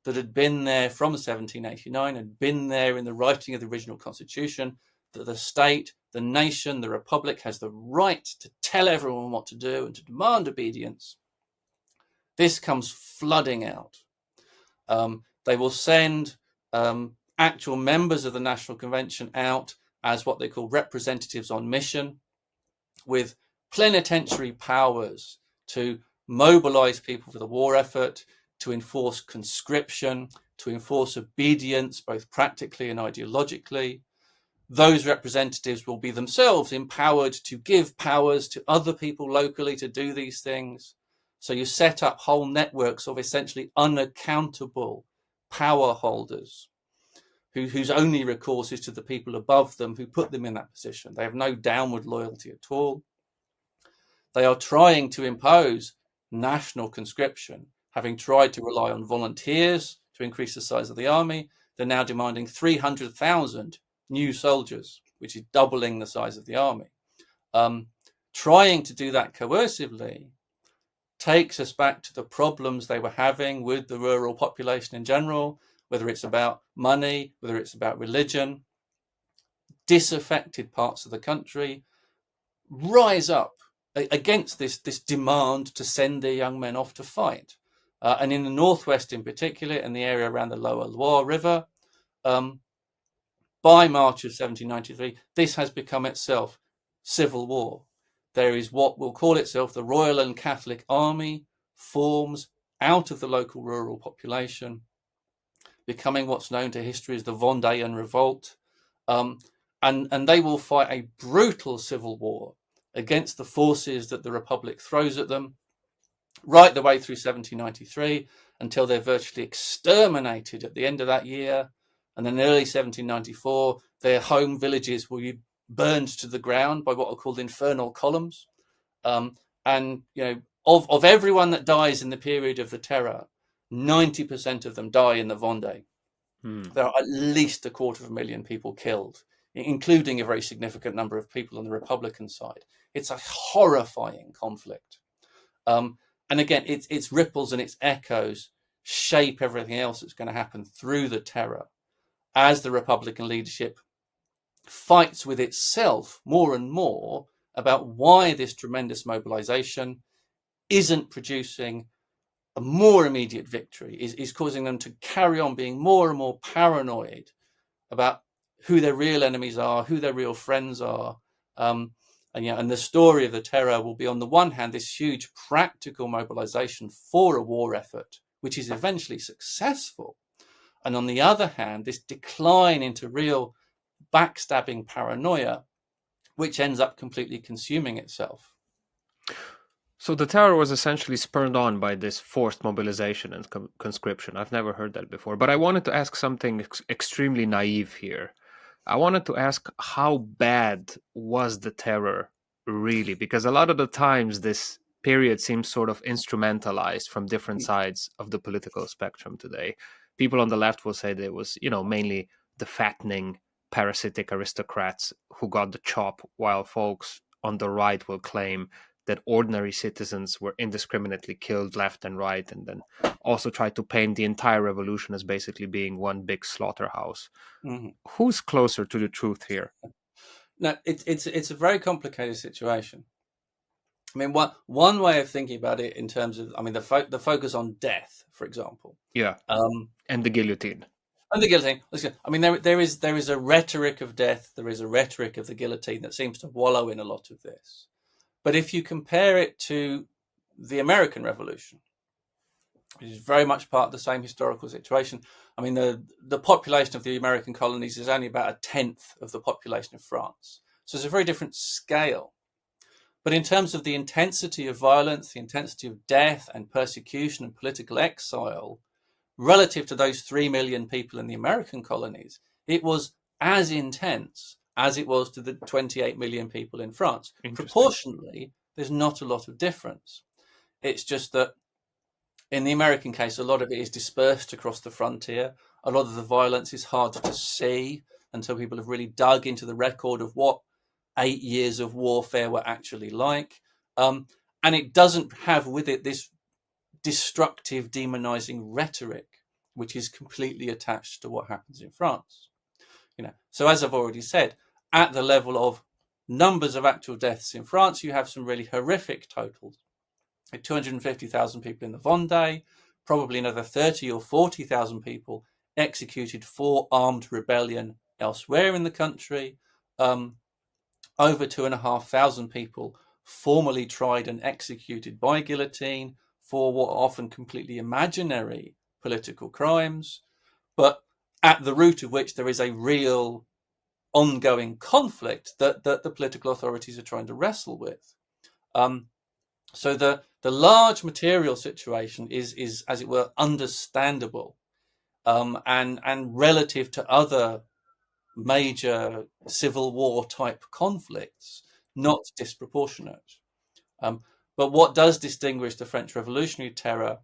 that had been there from 1789, had been there in the writing of the original constitution, that the state, the nation, the republic, has the right to tell everyone what to do and to demand obedience, this comes flooding out. They will send actual members of the National Convention out as what they call representatives on mission, with plenipotentiary powers to mobilize people for the war effort, to enforce conscription, to enforce obedience, both practically and ideologically. Those representatives will be themselves empowered to give powers to other people locally to do these things. So you set up whole networks of essentially unaccountable power holders whose only recourse is to the people above them who put them in that position. They have no downward loyalty at all. They are trying to impose national conscription, having tried to rely on volunteers to increase the size of the army. They're now demanding 300,000 new soldiers, which is doubling the size of the army. Trying to do that coercively takes us back to the problems they were having with the rural population in general, whether it's about money, whether it's about religion. Disaffected parts of the country rise up against this demand to send their young men off to fight. And in the northwest in particular, in the area around the lower Loire River, by March of 1793, this has become itself civil war. There is what will call itself the Royal and Catholic Army, forms out of the local rural population, becoming what's known to history as the Vendéan Revolt. And they will fight a brutal civil war against the forces that the Republic throws at them, right the way through 1793, until they're virtually exterminated at the end of that year. And then in early 1794, their home villages will be burned to the ground by what are called infernal columns. And, you know, of everyone that dies in the period of the Terror, 90% of them die in the Vendée. There are at least 250,000 people killed, including a very significant number of people on the Republican side. It's a horrifying conflict. And again, its ripples and its echoes shape everything else that's going to happen through the Terror as the Republican leadership fights with itself more and more about why this tremendous mobilization isn't producing a more immediate victory, is causing them to carry on being more and more paranoid about who their real enemies are, who their real friends are. And the story of the Terror will be, on the one hand, this huge practical mobilization for a war effort, which is eventually successful. And on the other hand, this decline into real backstabbing paranoia, which ends up completely consuming itself. So the Terror was essentially spurred on by this forced mobilization and conscription. I've never heard that before. But I wanted to ask something extremely naive here. I wanted to ask, how bad was the Terror really? Because a lot of the times this period seems sort of instrumentalized from different sides of the political spectrum today. People on the left will say that it was, mainly the fattening, parasitic aristocrats who got the chop, while folks on the right will claim that ordinary citizens were indiscriminately killed left and right, and then also try to paint the entire revolution as basically being one big slaughterhouse. Mm-hmm. Who's closer to the truth here? Now, it's a very complicated situation. I mean, one way of thinking about it in terms of, the focus on death, for example. Yeah, and the guillotine. And the guillotine. I mean, there is a rhetoric of death. There is a rhetoric of the guillotine that seems to wallow in a lot of this. But if you compare it to the American Revolution, which is very much part of the same historical situation, I mean, the population of the American colonies is only about 1/10 of the population of France. So it's a very different scale. But in terms of the intensity of violence, the intensity of death and persecution and political exile, relative to those 3 million people in the American colonies, it was as intense as it was to the 28 million people in France. Proportionally, there's not a lot of difference. It's just that in the American case, a lot of it is dispersed across the frontier. A lot of the violence is hard to see until people have really dug into the record of what 8 years of warfare were actually like. And it doesn't have with it this destructive, demonizing rhetoric, which is completely attached to what happens in France. So as I've already said, at the level of numbers of actual deaths in France, you have some really horrific totals. 250,000 people in the Vendée, probably another 30 or 40,000 people executed for armed rebellion elsewhere in the country. Over 2,500 people formally tried and executed by guillotine for what are often completely imaginary political crimes, but at the root of which there is a real ongoing conflict that the political authorities are trying to wrestle with. So the large material situation is as it were understandable, and relative to other major civil war type conflicts, not disproportionate. But what does distinguish the French Revolutionary Terror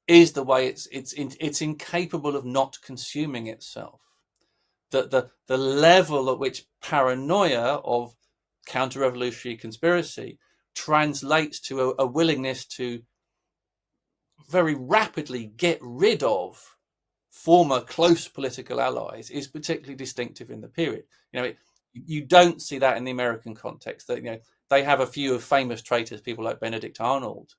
is the way it's incapable of not consuming itself. The level at which paranoia of counter-revolutionary conspiracy translates to a willingness to very rapidly get rid of former close political allies is particularly distinctive in the period. You don't see that in the American context. That they have a few of famous traitors, people like Benedict Arnold,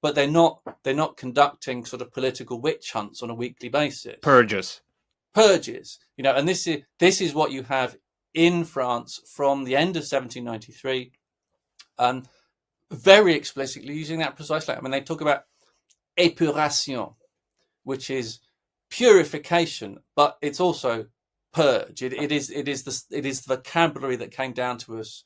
but they're not conducting sort of political witch hunts on a weekly basis. Purges, and this is what you have in France from the end of 1793, very explicitly using that precise language. I mean, they talk about épuration, which is purification, but it's also purge. It is the vocabulary that came down to us,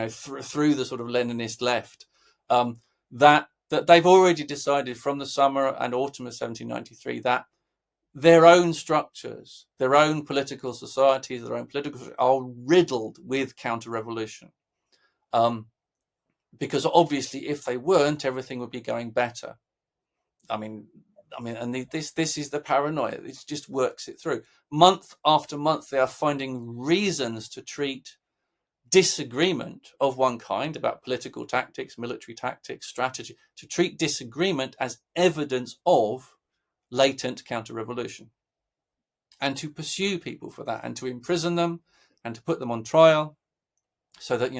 through the sort of Leninist left, that they've already decided from the summer and autumn of 1793 that their own structures, their own political societies, their own political are riddled with counter-revolution. Because obviously, if they weren't, everything would be going better. This is the paranoia. It just works it through. Month after month, they are finding reasons to treat disagreement of one kind about political tactics, military tactics, strategy, to treat disagreement as evidence of latent counter-revolution, and to pursue people for that, and to imprison them, and to put them on trial, so that,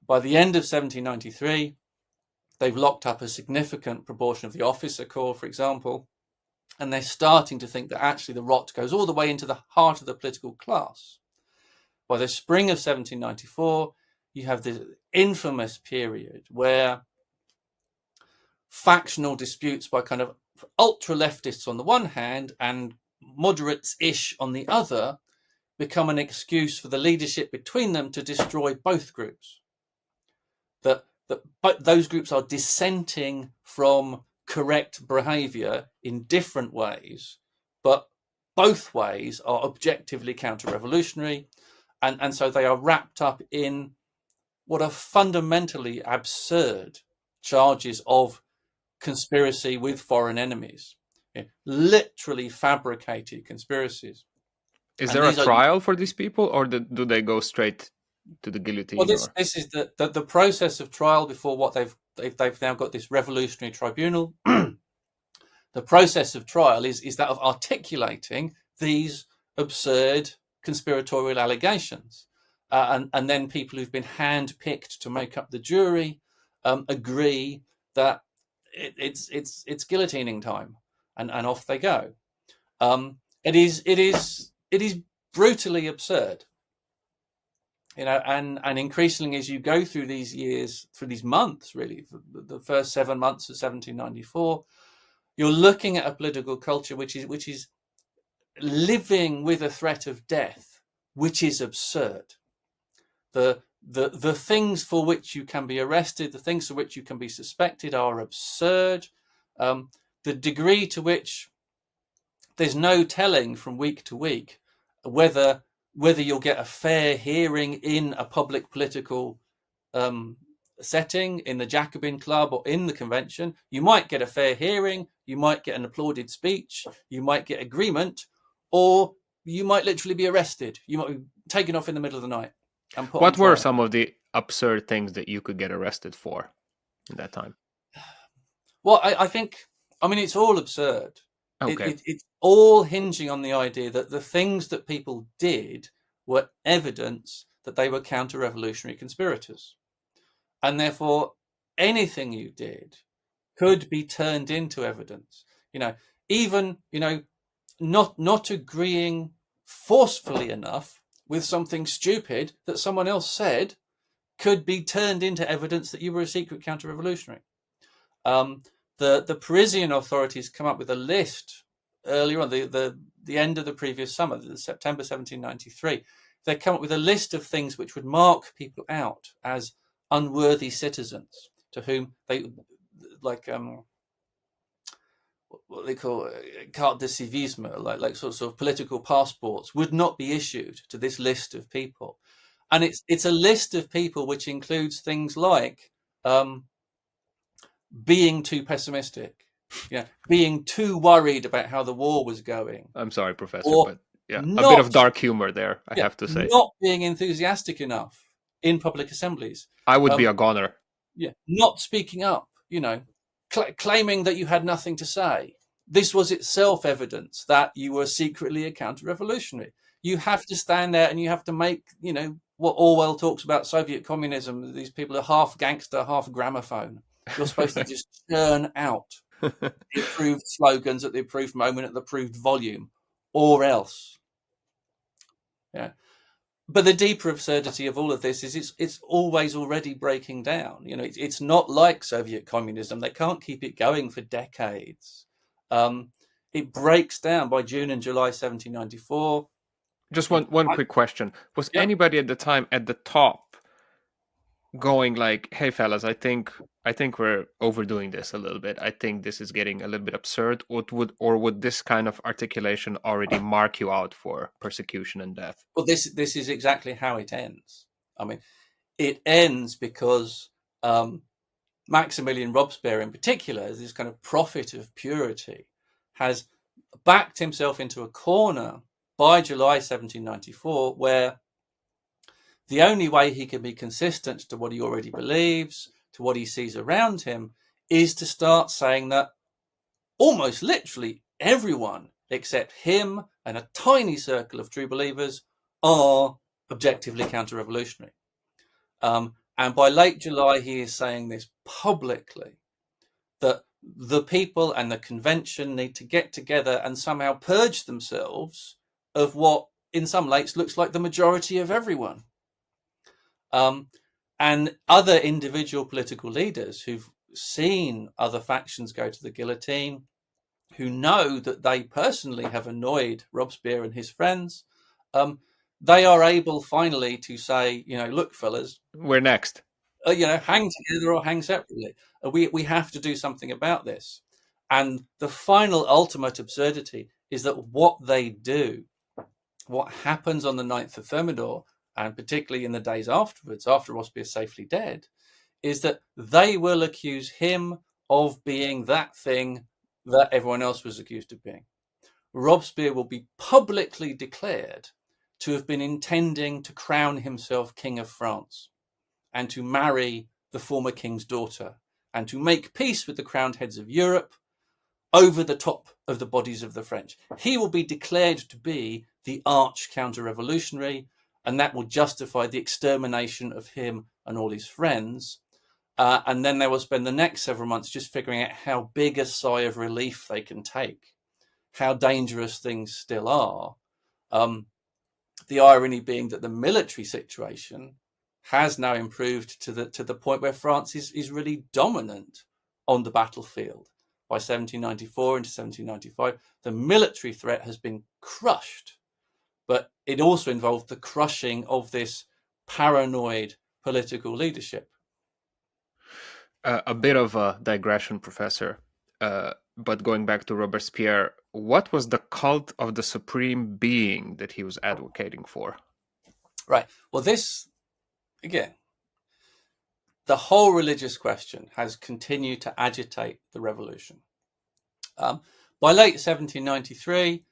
by the end of 1793, they've locked up a significant proportion of the officer corps, for example, and they're starting to think that actually the rot goes all the way into the heart of the political class. By the spring of 1794, you have this infamous period where factional disputes by kind of ultra-leftists on the one hand and moderates-ish on the other become an excuse for the leadership between them to destroy both groups. But those groups are dissenting from correct behavior in different ways, but both ways are objectively counter-revolutionary, and so they are wrapped up in what are fundamentally absurd charges of conspiracy with foreign enemies, literally fabricated conspiracies. Is there a trial for these people, or do they go straight to the guillotine? Well, this is the process of trial before what they've now got this revolutionary tribunal. The process of trial is that of articulating these absurd conspiratorial allegations, and then people who've been handpicked to make up the jury agree that it's guillotining time, and off they go. It is brutally absurd. And increasingly as you go through these years, through these months, really, the first 7 months of 1794, you're looking at a political culture which is living with a threat of death, which is absurd. The things for which you can be arrested, the things for which you can be suspected are absurd. The degree to which there's no telling from week to week whether you'll get a fair hearing in a public political setting, in the Jacobin Club or in the convention. You might get a fair hearing, you might get an applauded speech, you might get agreement, or you might literally be arrested. You might be taken off in the middle of the night and put on What were trial. some of the absurd things that you could get arrested for in that time? Well, I think, it's all absurd. Okay. It's all hinging on the idea that the things that people did were evidence that they were counter-revolutionary conspirators. And therefore, anything you did could be turned into evidence. Even, not agreeing forcefully enough with something stupid that someone else said could be turned into evidence that you were a secret counter-revolutionary. The Parisian authorities come up with a list earlier on, the end of the previous summer, September 1793. They come up with a list of things which would mark people out as unworthy citizens, to whom they, like, what they call carte de civisme, like sort of political passports, would not be issued to this list of people. And it's a list of people which includes things like being too pessimistic, being too worried about how the war was going. I'm sorry, Professor, Or but yeah, a bit not, of dark humor there, I have to say. not being enthusiastic enough in public assemblies. I would be a goner. Not speaking up, claiming that you had nothing to say. This was itself evidence that you were secretly a counter-revolutionary. You have to stand there and you have to make, what Orwell talks about Soviet communism. These people are half gangster, half gramophone. You're supposed to just churn out the approved slogans at the approved moment at the approved volume, or else. Yeah. But the deeper absurdity of all of this is it's always already breaking down. It's not like Soviet communism. They can't keep it going for decades. It breaks down by June and July 1794. Just one quick question. Was Yeah. anybody at the time at the top going like, hey fellas, I think we're overdoing this a little bit. I think this is getting a little bit absurd. Would this kind of articulation already mark you out for persecution and death? Well, this is exactly how it ends. I mean, it ends because Maximilian Robespierre in particular, as this kind of prophet of purity, has backed himself into a corner by July 1794, where the only way he can be consistent to what he already believes, to what he sees around him, is to start saying that almost literally everyone except him and a tiny circle of true believers are objectively counter-revolutionary. And by late July, he is saying this publicly, that the people and the convention need to get together and somehow purge themselves of what, in some lakes, looks like the majority of everyone. And other individual political leaders who've seen other factions go to the guillotine, who know that they personally have annoyed Robespierre and his friends, they are able finally to say, look, fellas, we're next. Hang together or hang separately. We have to do something about this. And the final ultimate absurdity is that what they do, what happens on the 9th of Thermidor, and particularly in the days afterwards, after Robespierre is safely dead, is that they will accuse him of being that thing that everyone else was accused of being. Robespierre will be publicly declared to have been intending to crown himself King of France and to marry the former king's daughter and to make peace with the crowned heads of Europe over the top of the bodies of the French. He will be declared to be the arch counter-revolutionary, and that will justify the extermination of him and all his friends. And then they will spend the next several months just figuring out how big a sigh of relief they can take, how dangerous things still are. The irony being that the military situation has now improved to the point where France is really dominant on the battlefield. By 1794 into 1795, the military threat has been crushed, but it also involved the crushing of this paranoid political leadership. A bit of a digression, Professor, but going back to Robespierre, what was the cult of the supreme being that he was advocating for? Right. Well, this, again, the whole religious question has continued to agitate the revolution. By late 1793,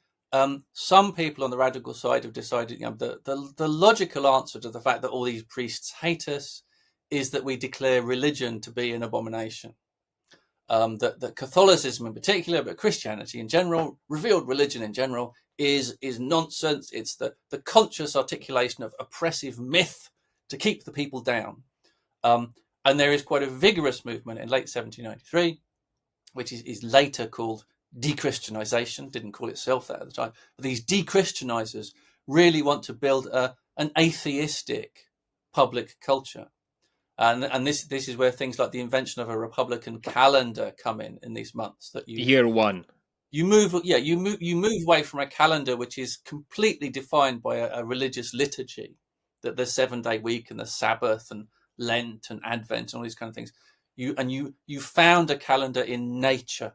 some people on the radical side have decided the logical answer to the fact that all these priests hate us is that we declare religion to be an abomination. that Catholicism in particular, but Christianity in general, revealed religion in general, is nonsense. It's the conscious articulation of oppressive myth to keep the people down. And there is quite a vigorous movement in late 1793, which is later called de-Christianization, didn't call itself that at the time, but these de-Christianizers really want to build an atheistic public culture. And this is where things like the invention of a republican calendar come in these months, that Year one. you move away from a calendar which is completely defined by a religious liturgy, that the 7-day week and the Sabbath and Lent and Advent and all these kind of things. You found a calendar in nature,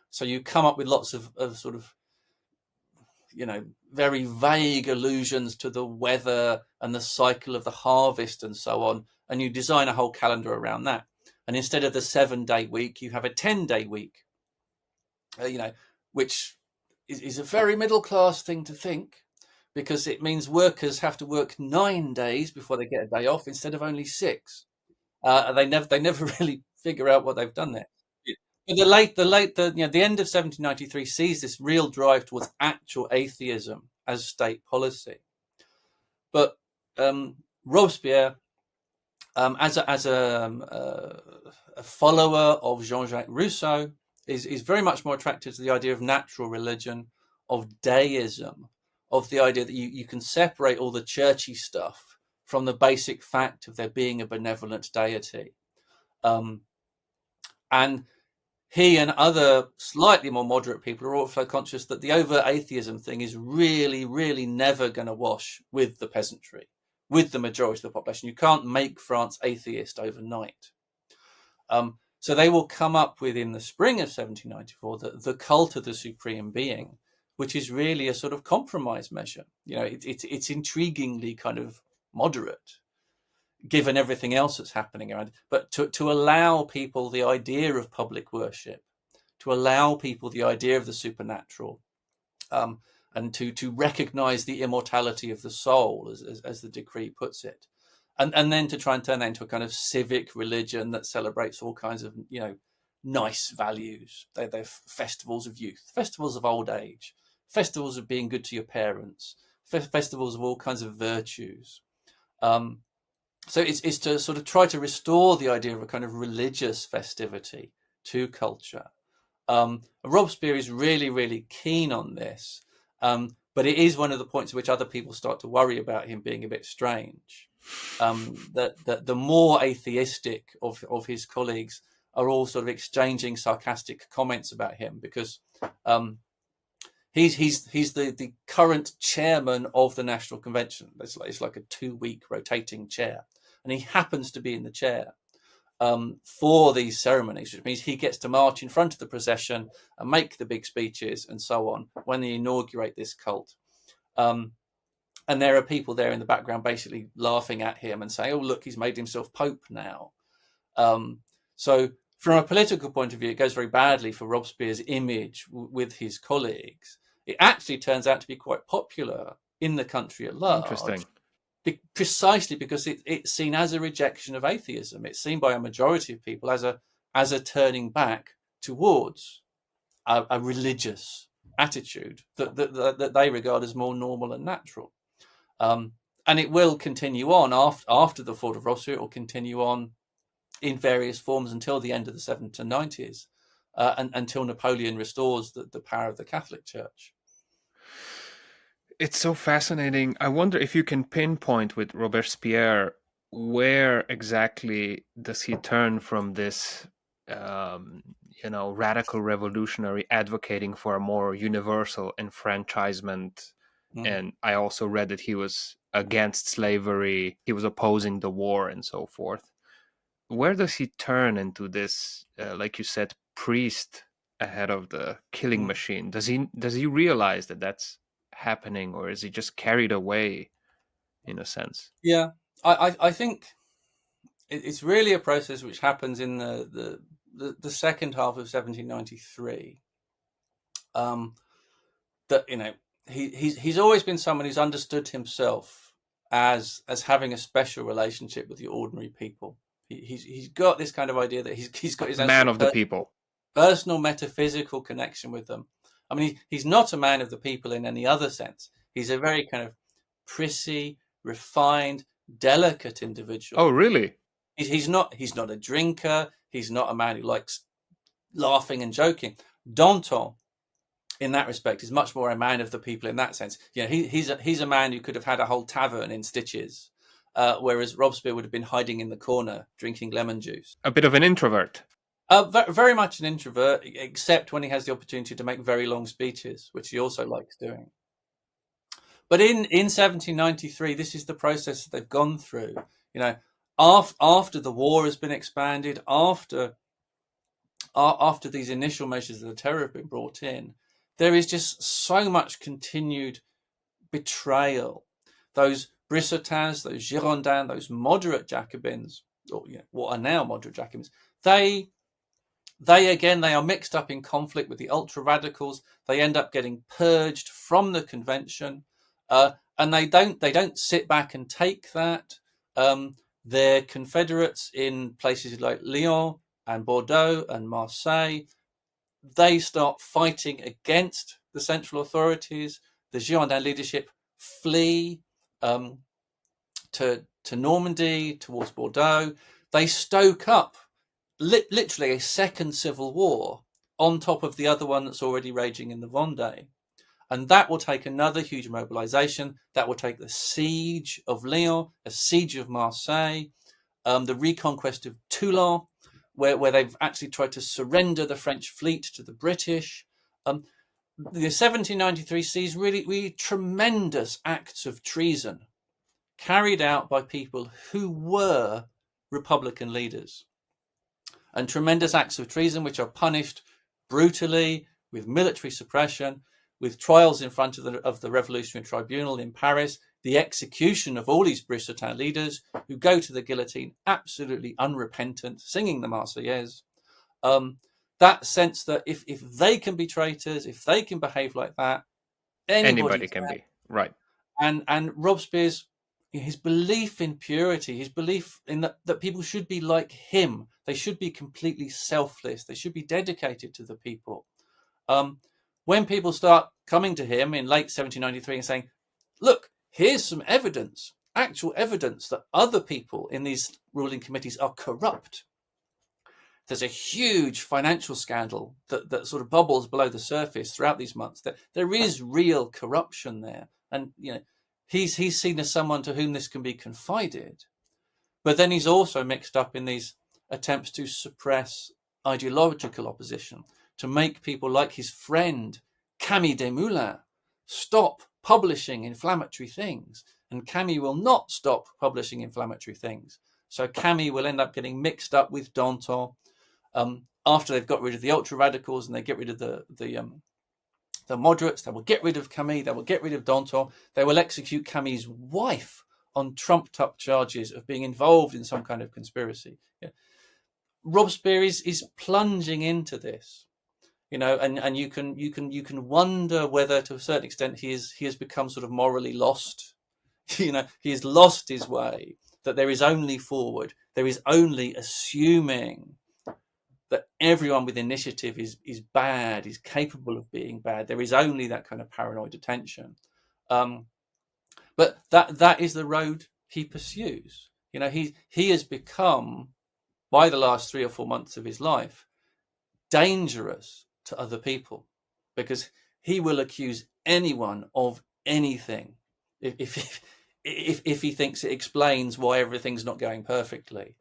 so you come up with lots of sort of, very vague allusions to the weather and the cycle of the harvest and so on, and you design a whole calendar around that. And instead of the 7-day week, you have a 10-day week, which is a very middle class thing to think, because it means workers have to work 9 days before they get a day off instead of only 6. They never really figure out what they've done there. But the end of 1793 sees this real drive towards actual atheism as state policy. But Robespierre, as a follower of Jean-Jacques Rousseau, is very much more attracted to the idea of natural religion, of deism, of the idea that you can separate all the churchy stuff from the basic fact of there being a benevolent deity. And he and other slightly more moderate people are also conscious that the overt atheism thing is really, really never going to wash with the peasantry, with the majority of the population. You can't make France atheist overnight. So they will come up with, in the spring of 1794, the cult of the supreme being, which is really a sort of compromise measure. It's intriguingly kind of moderate, given everything else that's happening around, but to allow people the idea of public worship, to allow people the idea of the supernatural, and to recognize the immortality of the soul, as the decree puts it, and then to try and turn that into a kind of civic religion that celebrates all kinds of nice values. They're festivals of youth, festivals of old age, festivals of being good to your parents, festivals of all kinds of virtues. So it's to sort of try to restore the idea of a kind of religious festivity to culture. Robespierre is really, really keen on this, but it is one of the points at which other people start to worry about him being a bit strange. That the more atheistic of his colleagues are all sort of exchanging sarcastic comments about him, because he's the current chairman of the National Convention. It's like a 2-week rotating chair, and he happens to be in the chair for these ceremonies, which means he gets to march in front of the procession and make the big speeches and so on when they inaugurate this cult. And there are people there in the background basically laughing at him and saying, "Oh, look, he's made himself Pope now." So from a political point of view, it goes very badly for Robespierre's image with his colleagues. It actually turns out to be quite popular in the country at large. Interesting. Precisely because it's seen as a rejection of atheism. It's seen by a majority of people as a turning back towards a religious attitude that they regard as more normal and natural. And it will continue on after the fall of Robespierre. It will continue on in various forms until the end of the 1790s, and until Napoleon restores the power of the Catholic Church. It's so fascinating. I wonder if you can pinpoint with Robespierre, where exactly does he turn from this, radical revolutionary advocating for a more universal enfranchisement. And I also read that he was against slavery, he was opposing the war and so forth. Where does he turn into this, like you said, priest ahead of the killing machine? Does he realize that that's happening, or is he just carried away in a sense? Yeah, I think it's really a process which happens in the second half of 1793. That he's always been someone who's understood himself as having a special relationship with the ordinary people. He's got this kind of idea that he's got his man of the people. personal metaphysical connection with them. I mean, he's not a man of the people in any other sense. He's a very kind of prissy, refined, delicate individual. Oh, really? He's not a drinker. He's not a man who likes laughing and joking. Danton, in that respect, is much more a man of the people in that sense. You know, he's a man who could have had a whole tavern in stitches, whereas Robespierre would have been hiding in the corner drinking lemon juice. A bit of an introvert. Very much an introvert, except when he has the opportunity to make very long speeches, which he also likes doing. But in 1793, this is the process that they've gone through. You know, after the war has been expanded, after these initial measures of the terror have been brought in, there is just so much continued betrayal. Those Brissotins, those Girondins, those moderate Jacobins, or what are now moderate Jacobins, they are mixed up in conflict with the ultra radicals. They end up getting purged from the convention, and they don't sit back and take that. Their confederates in places like Lyon and Bordeaux and Marseille, they start fighting against the central authorities. The Girondin leadership flee to Normandy, towards Bordeaux. They stoke up literally a second civil war on top of the other one that's already raging in the Vendée. And that will take another huge mobilization. That will take the siege of Lyon, a siege of Marseille, the reconquest of Toulon, where they've actually tried to surrender the French fleet to the British. The 1793 sees really tremendous acts of treason carried out by people who were Republican leaders. And tremendous acts of treason which are punished brutally with military suppression, with trials in front of the Revolutionary Tribunal in Paris, the execution of all these Brissotin leaders who go to the guillotine absolutely unrepentant, singing the Marseillaise. That sense that if they can be traitors, if they can behave like that, anybody can be. Right. And Robespierre's, his belief in purity, his belief in that people should be like him. They should be completely selfless. They should be dedicated to the people. When people start coming to him in late 1793 and saying, look, here's some evidence, actual evidence that other people in these ruling committees are corrupt. There's a huge financial scandal that sort of bubbles below the surface throughout these months. That there is real corruption there. And, you know, he's seen as someone to whom this can be confided. But then he's also mixed up in these attempts to suppress ideological opposition, to make people like his friend Camille Desmoulins stop publishing inflammatory things. And Camille will not stop publishing inflammatory things. So Camille will end up getting mixed up with Danton. After they've got rid of the ultra radicals and they get rid of the moderates, they will get rid of Camille, they will get rid of Danton, they will execute Camille's wife on trumped up charges of being involved in some kind of conspiracy. Yeah. Robespierre is plunging into this, you know, and you can wonder whether to a certain extent he has become sort of morally lost. You know, he has lost his way, that there is only forward, there is only assuming that everyone with initiative is bad, is capable of being bad. There is only that kind of paranoid attention. But that is the road he pursues. You know, he has become, by the last 3 or 4 months of his life, dangerous to other people, because he will accuse anyone of anything if he thinks it explains why everything's not going perfectly.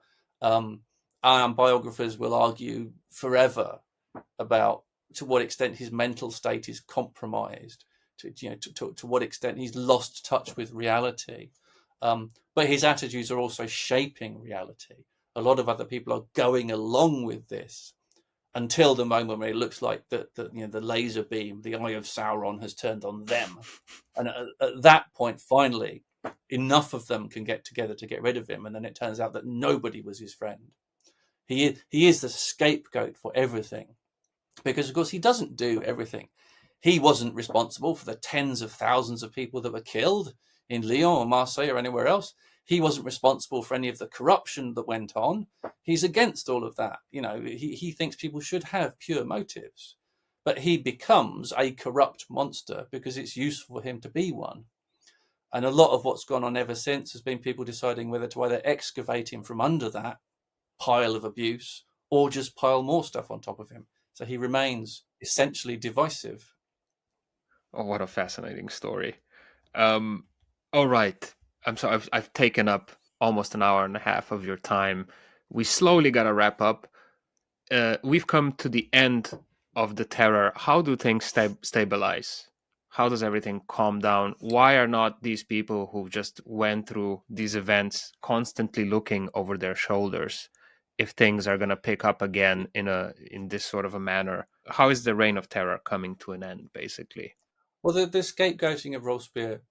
Biographers will argue forever about to what extent his mental state is compromised, to what extent he's lost touch with reality. But his attitudes are also shaping reality. A lot of other people are going along with this until the moment where it looks like the laser beam, the eye of Sauron, has turned on them. And at that point, finally, enough of them can get together to get rid of him. And then it turns out that nobody was his friend. He is the scapegoat for everything, because, of course, he doesn't do everything. He wasn't responsible for the tens of thousands of people that were killed in Lyon or Marseille or anywhere else. He wasn't responsible for any of the corruption that went on. He's against all of that. He thinks people should have pure motives, but he becomes a corrupt monster because it's useful for him to be one. And a lot of what's gone on ever since has been people deciding whether to either excavate him from under that pile of abuse or just pile more stuff on top of him. So he remains essentially divisive. Oh, what a fascinating story. Um, all right. I'm sorry, I've taken up almost an hour and a half of your time. We slowly got to wrap up. We've come to the end of the terror. How do things stabilize? How does everything calm down? Why are not these people who just went through these events constantly looking over their shoulders if things are going to pick up again in this sort of a manner? How is the reign of terror coming to an end, basically? Well, the scapegoating of Robespierre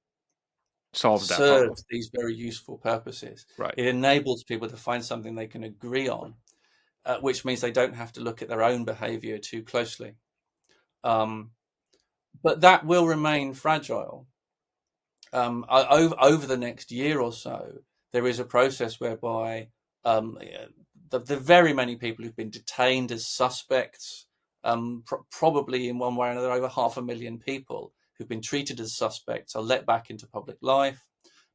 Solve that problem. serves these very useful purposes. Right. It enables people to find something they can agree on, which means they don't have to look at their own behavior too closely. But that will remain fragile. Over the next year or so, there is a process whereby the very many people who've been detained as suspects, probably in one way or another, over 500,000 people who've been treated as suspects are let back into public life.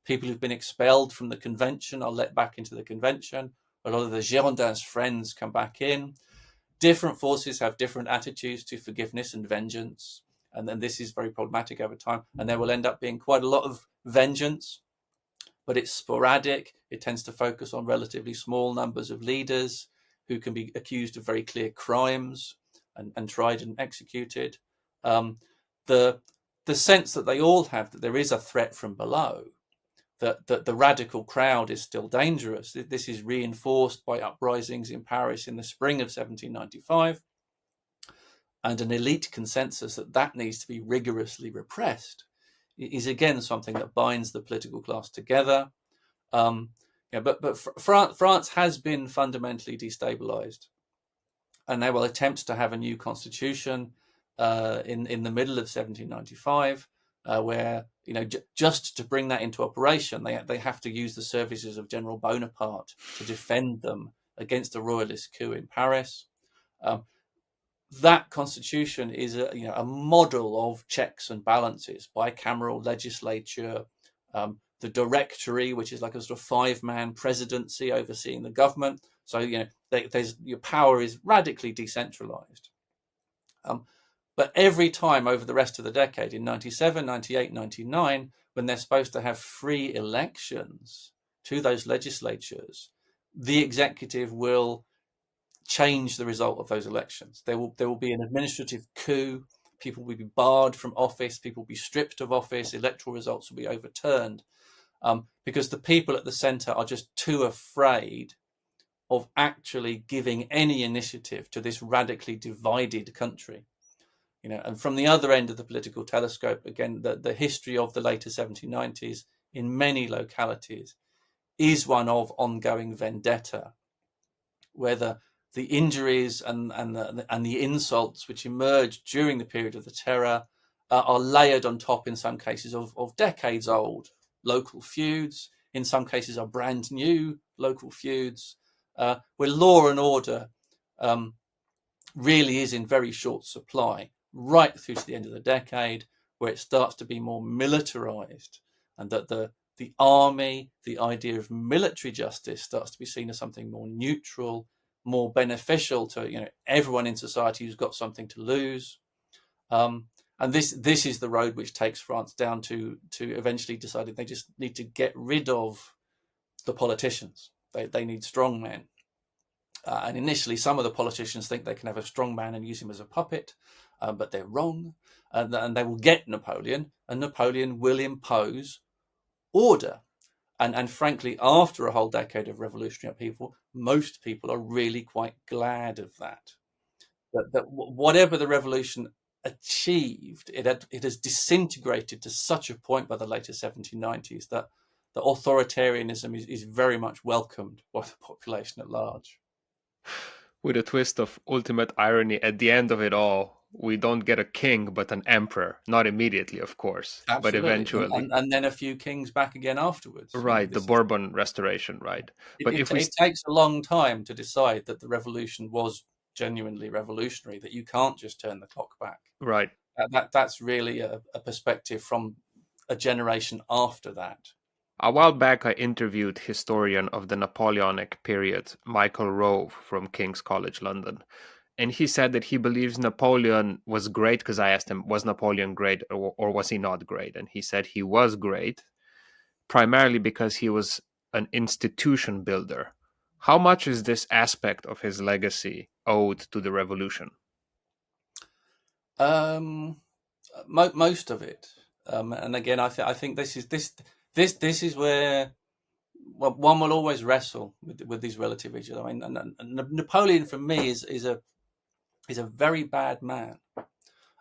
People who've been expelled from the convention are let back into the convention. A lot of the Girondins' friends come back in. Different forces have different attitudes to forgiveness and vengeance. And then this is very problematic over time. And there will end up being quite a lot of vengeance, but it's sporadic. It tends to focus on relatively small numbers of leaders who can be accused of very clear crimes and tried and executed. The sense that they all have that there is a threat from below, that the radical crowd is still dangerous. This is reinforced by uprisings in Paris in the spring of 1795, and an elite consensus that needs to be rigorously repressed is again something that binds the political class together. But France has been fundamentally destabilized, and they will attempt to have a new constitution in the middle of 1795, where just to bring that into operation, they have to use the services of General Bonaparte to defend them against a royalist coup in Paris. That constitution is a model of checks and balances, bicameral legislature, the directory, which is like a sort of 5-man presidency overseeing the government. So your power is radically decentralized. But every time over the rest of the decade, in 97, 98, 99, when they're supposed to have free elections to those legislatures, the executive will change the result of those elections. There will be an administrative coup. People will be barred from office. People will be stripped of office. Electoral results will be overturned because the people at the centre are just too afraid of actually giving any initiative to this radically divided country. And from the other end of the political telescope, again, the history of the later 1790s in many localities is one of ongoing vendetta, where the injuries and the insults which emerged during the period of the terror are layered on top, in some cases, of decades old local feuds, in some cases are brand new local feuds, where law and order really is in very short supply, right through to the end of the decade, where it starts to be more militarized, and that the army, the idea of military justice, starts to be seen as something more neutral, more beneficial to everyone in society who's got something to lose. And this is the road which takes France down to eventually deciding they just need to get rid of the politicians. They need strong men. And initially, some of the politicians think they can have a strong man and use him as a puppet, but they're wrong. And they will get Napoleon, and Napoleon will impose order. And frankly, after a whole decade of revolutionary upheaval, most people are really quite glad of that. That whatever the revolution achieved, it has disintegrated to such a point by the later 1790s that the authoritarianism is very much welcomed by the population at large. With a twist of ultimate irony at the end of it all, we don't get a king, but an emperor. Not immediately, of course, but Absolutely, eventually. and then a few kings back again afterwards. Right, the This is Bourbon Restoration, right? But if we, it takes a long time to decide that the revolution was genuinely revolutionary. That you can't just turn the clock back. right, That's really a perspective from a generation after that. a while back, I interviewed historian of the Napoleonic period, Michael Rove from King's College London. And he said that he believes Napoleon was great because I asked him, was Napoleon great or was he not great? And he said he was great, primarily because he was an institution builder. How much is this aspect of his legacy owed to the revolution? Um, Most of it, and again, I think this is where, well, one will always wrestle with these relative issues. I mean, and Napoleon for me is a very bad man.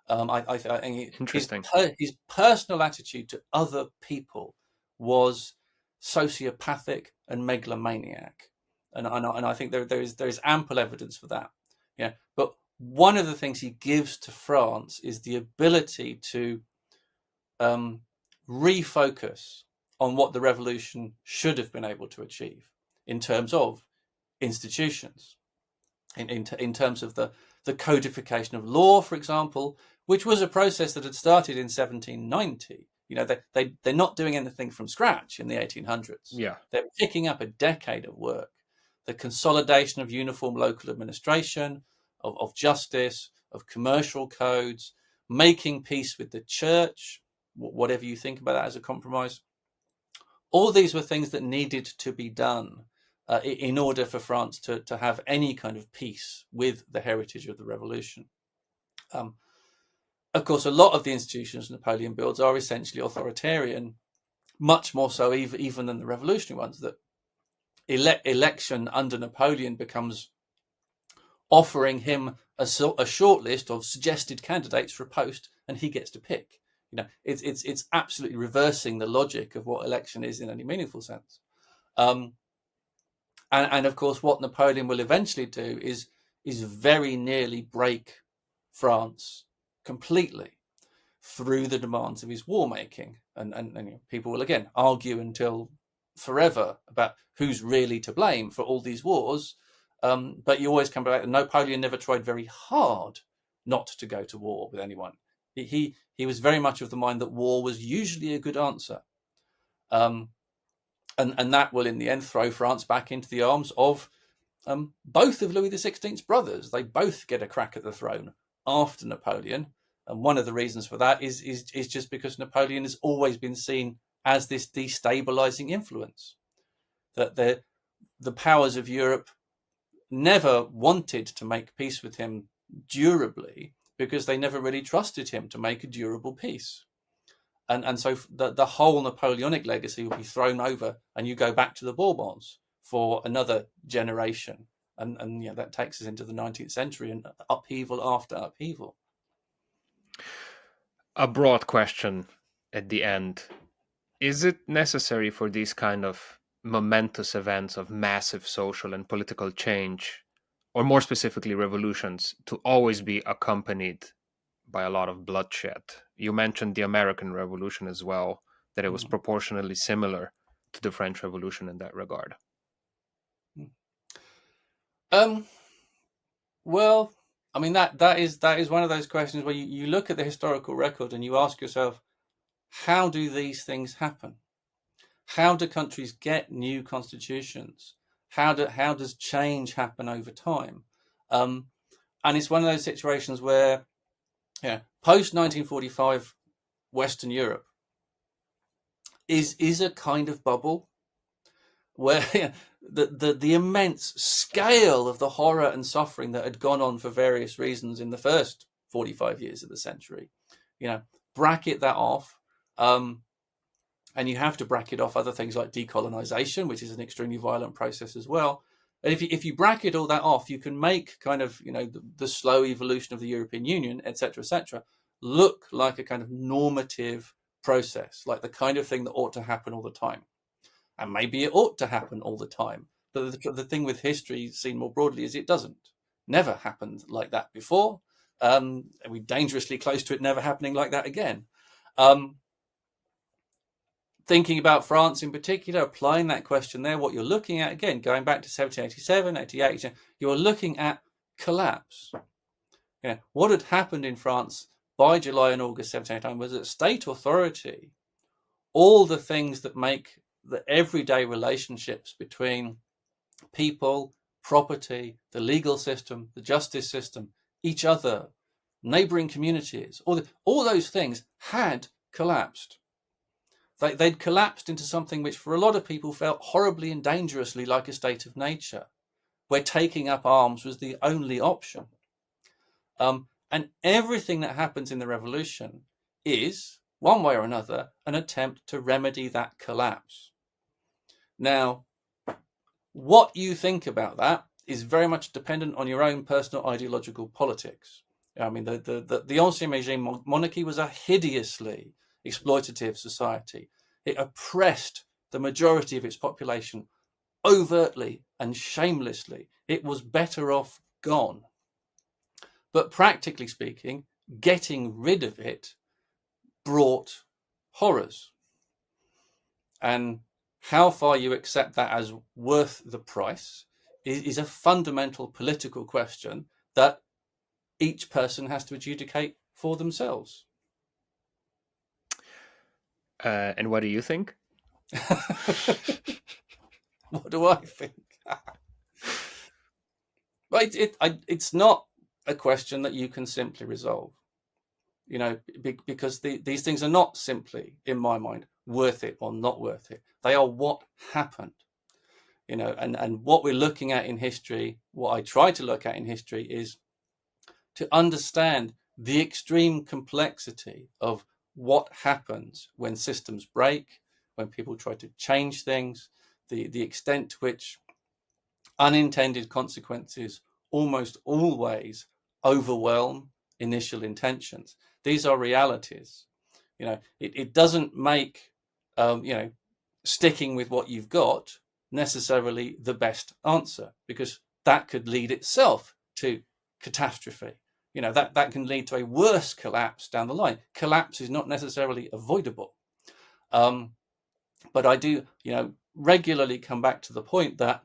I think Interesting. his personal attitude to other people was sociopathic and megalomaniac, and I think there is ample evidence for that. Yeah, but one of the things he gives to France is the ability to um, refocus on what the revolution should have been able to achieve in terms of institutions, in terms of the codification of law, for example, which was a process that had started in 1790. You know, they're not doing anything from scratch in the 1800s. Yeah. They're picking up a decade of work. The consolidation of uniform local administration, of justice, of commercial codes, making peace with the church, whatever you think about that as a compromise. All these were things that needed to be done in order for France to have any kind of peace with the heritage of the revolution. Um, of course, a lot of the institutions Napoleon builds are essentially authoritarian, much more so even than the revolutionary ones. That election under Napoleon becomes offering him a short list of suggested candidates for a post, and he gets to pick. You know, it's absolutely reversing the logic of what election is in any meaningful sense. Um, and of course, what Napoleon will eventually do is very nearly break France completely through the demands of his war making. And you know, people will again argue until forever about who's really to blame for all these wars. But you always come back. Napoleon never tried very hard not to go to war with anyone. He was very much of the mind that war was usually a good answer. Um, and that will in the end throw France back into the arms of both of Louis XVI's brothers. They both get a crack at the throne after Napoleon, and one of the reasons for that is just because Napoleon has always been seen as this destabilizing influence. That the powers of Europe never wanted to make peace with him durably because they never really trusted him to make a durable peace. And so the whole Napoleonic legacy will be thrown over, and you go back to the Bourbons for another generation, and yeah, that takes us into the 19th century and upheaval after upheaval. A broad question at the end. Is it necessary for these kind of momentous events of massive social and political change, or more specifically revolutions, to always be accompanied by a lot of bloodshed? You mentioned the American Revolution as well, that it was Mm. proportionally similar to the French Revolution in that regard. Um, well, I mean that is one of those questions where you look at the historical record and you ask yourself, how do these things happen? How do countries get new constitutions? How does change happen over time? Um, and it's one of those situations where, yeah, post 1945 Western Europe is a kind of bubble where the immense scale of the horror and suffering that had gone on for various reasons in the first 45 years of the century, you know, bracket that off. And you have to bracket off other things like decolonization, which is an extremely violent process as well. And if you bracket all that off, you can make kind of, you know, the slow evolution of the European Union, etc., look like a kind of normative process, like the kind of thing that ought to happen all the time. And maybe it ought to happen all the time. But the thing with history, seen more broadly, is it doesn't. Never happened like that before. We're dangerously close to it never happening like that again. Thinking about France in particular, applying that question there, what you're looking at, again, going back to 1787, 88, you're looking at collapse. What had happened in France by July and August 1789 was that state authority, all the things that make the everyday relationships between people, property, the legal system, the justice system, each other, neighboring communities, all those things had collapsed. They'd collapsed into something which for a lot of people felt horribly and dangerously like a state of nature, where taking up arms was the only option. And everything that happens in the revolution is, one way or another, an attempt to remedy that collapse. Now, what you think about that is very much dependent on your own personal ideological politics. I mean, the Ancien Regime monarchy was a hideously exploitative society. It oppressed the majority of its population overtly and shamelessly. It was better off gone. But practically speaking, getting rid of it brought horrors. And how far you accept that as worth the price is a fundamental political question that each person has to adjudicate for themselves. And what do you think? What do I think? But it's not a question that you can simply resolve, because these things are not simply, in my mind, worth it or not worth it. They are what happened, and what we're looking at in history, what I try to look at in history is to understand the extreme complexity of what happens when systems break, when people try to change things, the extent to which unintended consequences almost always overwhelm initial intentions. These are realities. It doesn't make sticking with what you've got necessarily the best answer, because that could lead itself to catastrophe. That can lead to a worse collapse down the line. Collapse is not necessarily avoidable. But I do, regularly come back to the point that,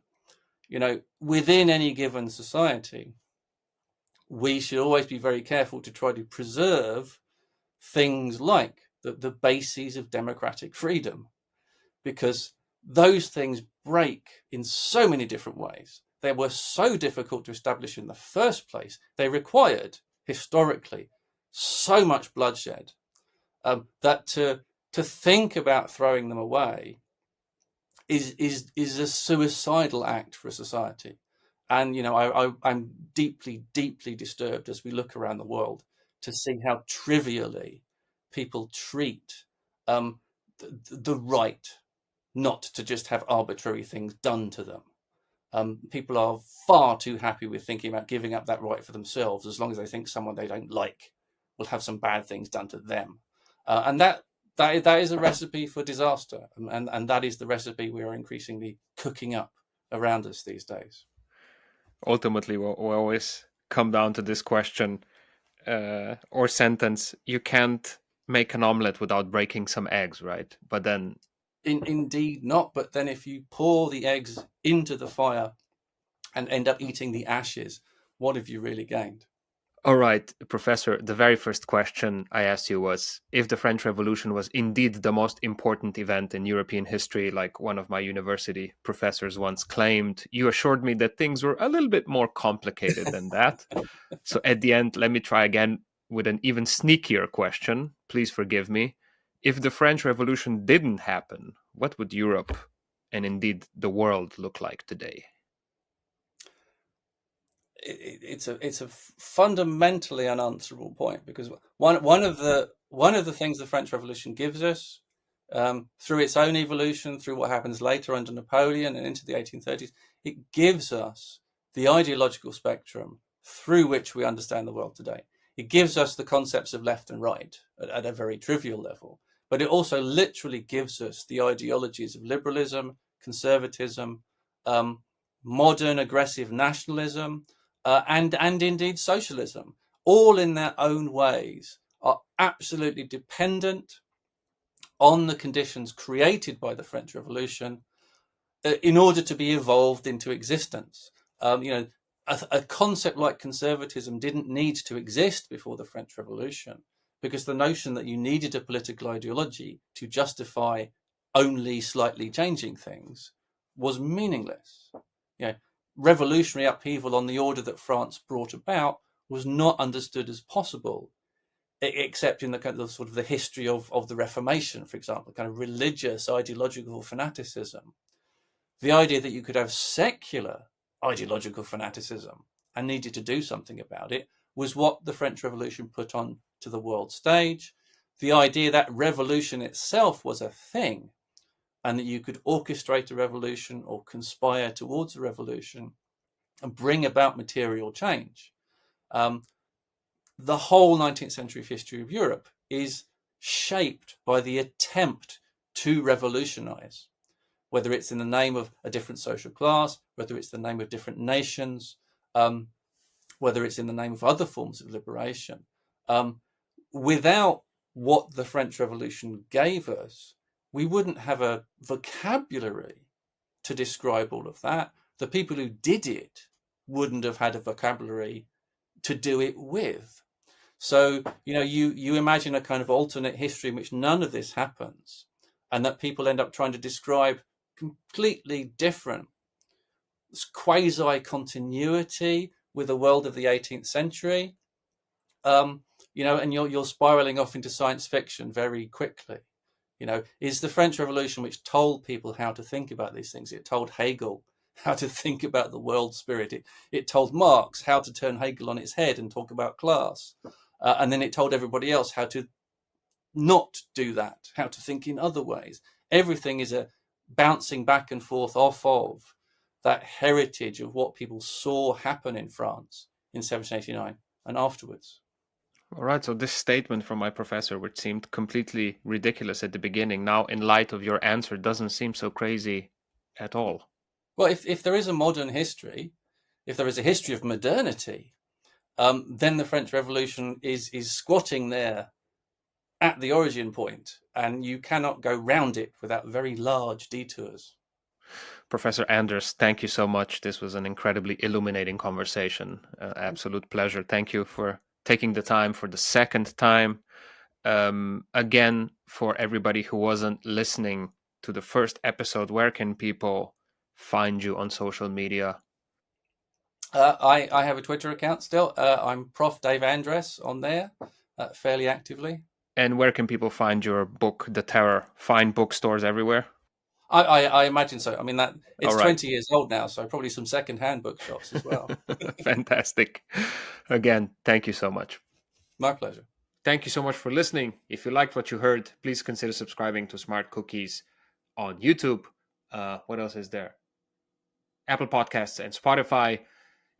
within any given society, we should always be very careful to try to preserve things like the bases of democratic freedom, because those things break in so many different ways. They were so difficult to establish in the first place. They required, historically, so much bloodshed that to think about throwing them away is a suicidal act for a society. And I'm deeply, deeply disturbed as we look around the world to see how trivially people treat the right not to just have arbitrary things done to them. People are far too happy with thinking about giving up that right for themselves, as long as they think someone they don't like will have some bad things done to them. And that is a recipe for disaster. And that is the recipe we are increasingly cooking up around us these days. Ultimately, we'll always come down to this question or sentence: you can't make an omelet without breaking some eggs, right? But then Indeed not. But then if you pour the eggs into the fire and end up eating the ashes, what have you really gained? all right, Professor, the very first question I asked you was if the French Revolution was indeed the most important event in European history, like one of my university professors once claimed. You assured me that things were a little bit more complicated than that. So at the end, let me try again with an even sneakier question. Please forgive me. If the French Revolution didn't happen, what would Europe and indeed the world look like today? It's a fundamentally unanswerable point, because one of the things the French Revolution gives us, through its own evolution, through what happens later under Napoleon and into the 1830s, it gives us the ideological spectrum through which we understand the world today. It gives us the concepts of left and right at a very trivial level, but it also literally gives us the ideologies of liberalism, conservatism, modern aggressive nationalism, and indeed socialism. all in their own ways, are absolutely dependent on the conditions created by the French Revolution in order to be evolved into existence. A concept like conservatism didn't need to exist before the French Revolution, because the notion that you needed a political ideology to justify only slightly changing things was meaningless. Revolutionary upheaval on the order that France brought about was not understood as possible, except in the kind of sort of the history of the Reformation, for example, kind of religious ideological fanaticism. The idea that you could have secular ideological fanaticism and needed to do something about it was what the French Revolution put on to the world stage. The idea that revolution itself was a thing and that you could orchestrate a revolution or conspire towards a revolution and bring about material change. The whole 19th century history of Europe is shaped by the attempt to revolutionize, whether it's in the name of a different social class, whether it's the name of different nations, whether it's in the name of other forms of liberation. Without what the French Revolution gave us, we wouldn't have a vocabulary to describe all of that. The people who did it wouldn't have had a vocabulary to do it with. So, you imagine a kind of alternate history in which none of this happens, and that people end up trying to describe completely different quasi-continuity with the world of the 18th century, and you're spiraling off into science fiction very quickly. Is the French Revolution, which told people how to think about these things, it told Hegel how to think about the world spirit. It told Marx how to turn Hegel on its head and talk about class. And then it told everybody else how to not do that, how to think in other ways. Everything is a bouncing back and forth off of that heritage of what people saw happen in France in 1789 and afterwards. All right, so this statement from my professor, which seemed completely ridiculous at the beginning, now in light of your answer, doesn't seem so crazy at all. Well, if there is a modern history, if there is a history of modernity, then the French Revolution is squatting there at the origin point, and you cannot go round it without very large detours. Professor Andress, thank you so much. This was an incredibly illuminating conversation. Absolute pleasure. Thank you for taking the time for the second time. Again, for everybody who wasn't listening to the first episode, where can people find you on social media? I have a Twitter account still. I'm Prof. Dave Andress on there fairly actively. And where can people find your book, The Terror? Fine bookstores everywhere? I imagine so. I mean, that it's All right. 20 years old now, so probably some second-hand bookshops as well. Fantastic. Again, thank you so much. My pleasure. Thank you so much for listening. If you liked what you heard, please consider subscribing to Smart Cookies on YouTube. What else is there? Apple Podcasts and Spotify.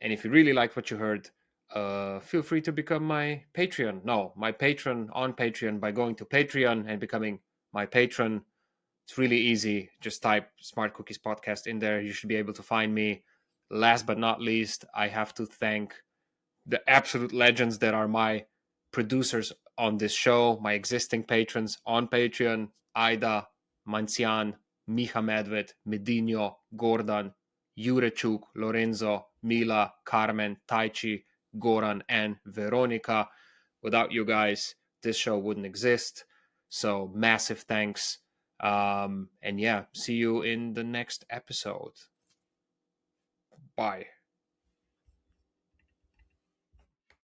And if you really liked what you heard, feel free to become my Patreon. No, my patron on Patreon by going to Patreon and becoming my patron. It's really easy. Just type Smart Cookies Podcast in there. You should be able to find me. Last but not least, I have to thank the absolute legends that are my producers on this show, my existing patrons on Patreon: Aida, Mancian, Miha Medved, Medino, Gordon, Jurechuk, Lorenzo, Mila, Carmen, Taichi, Goran, and Veronica. Without you guys, this show wouldn't exist. So massive thanks. And yeah, see you in the next episode. Bye.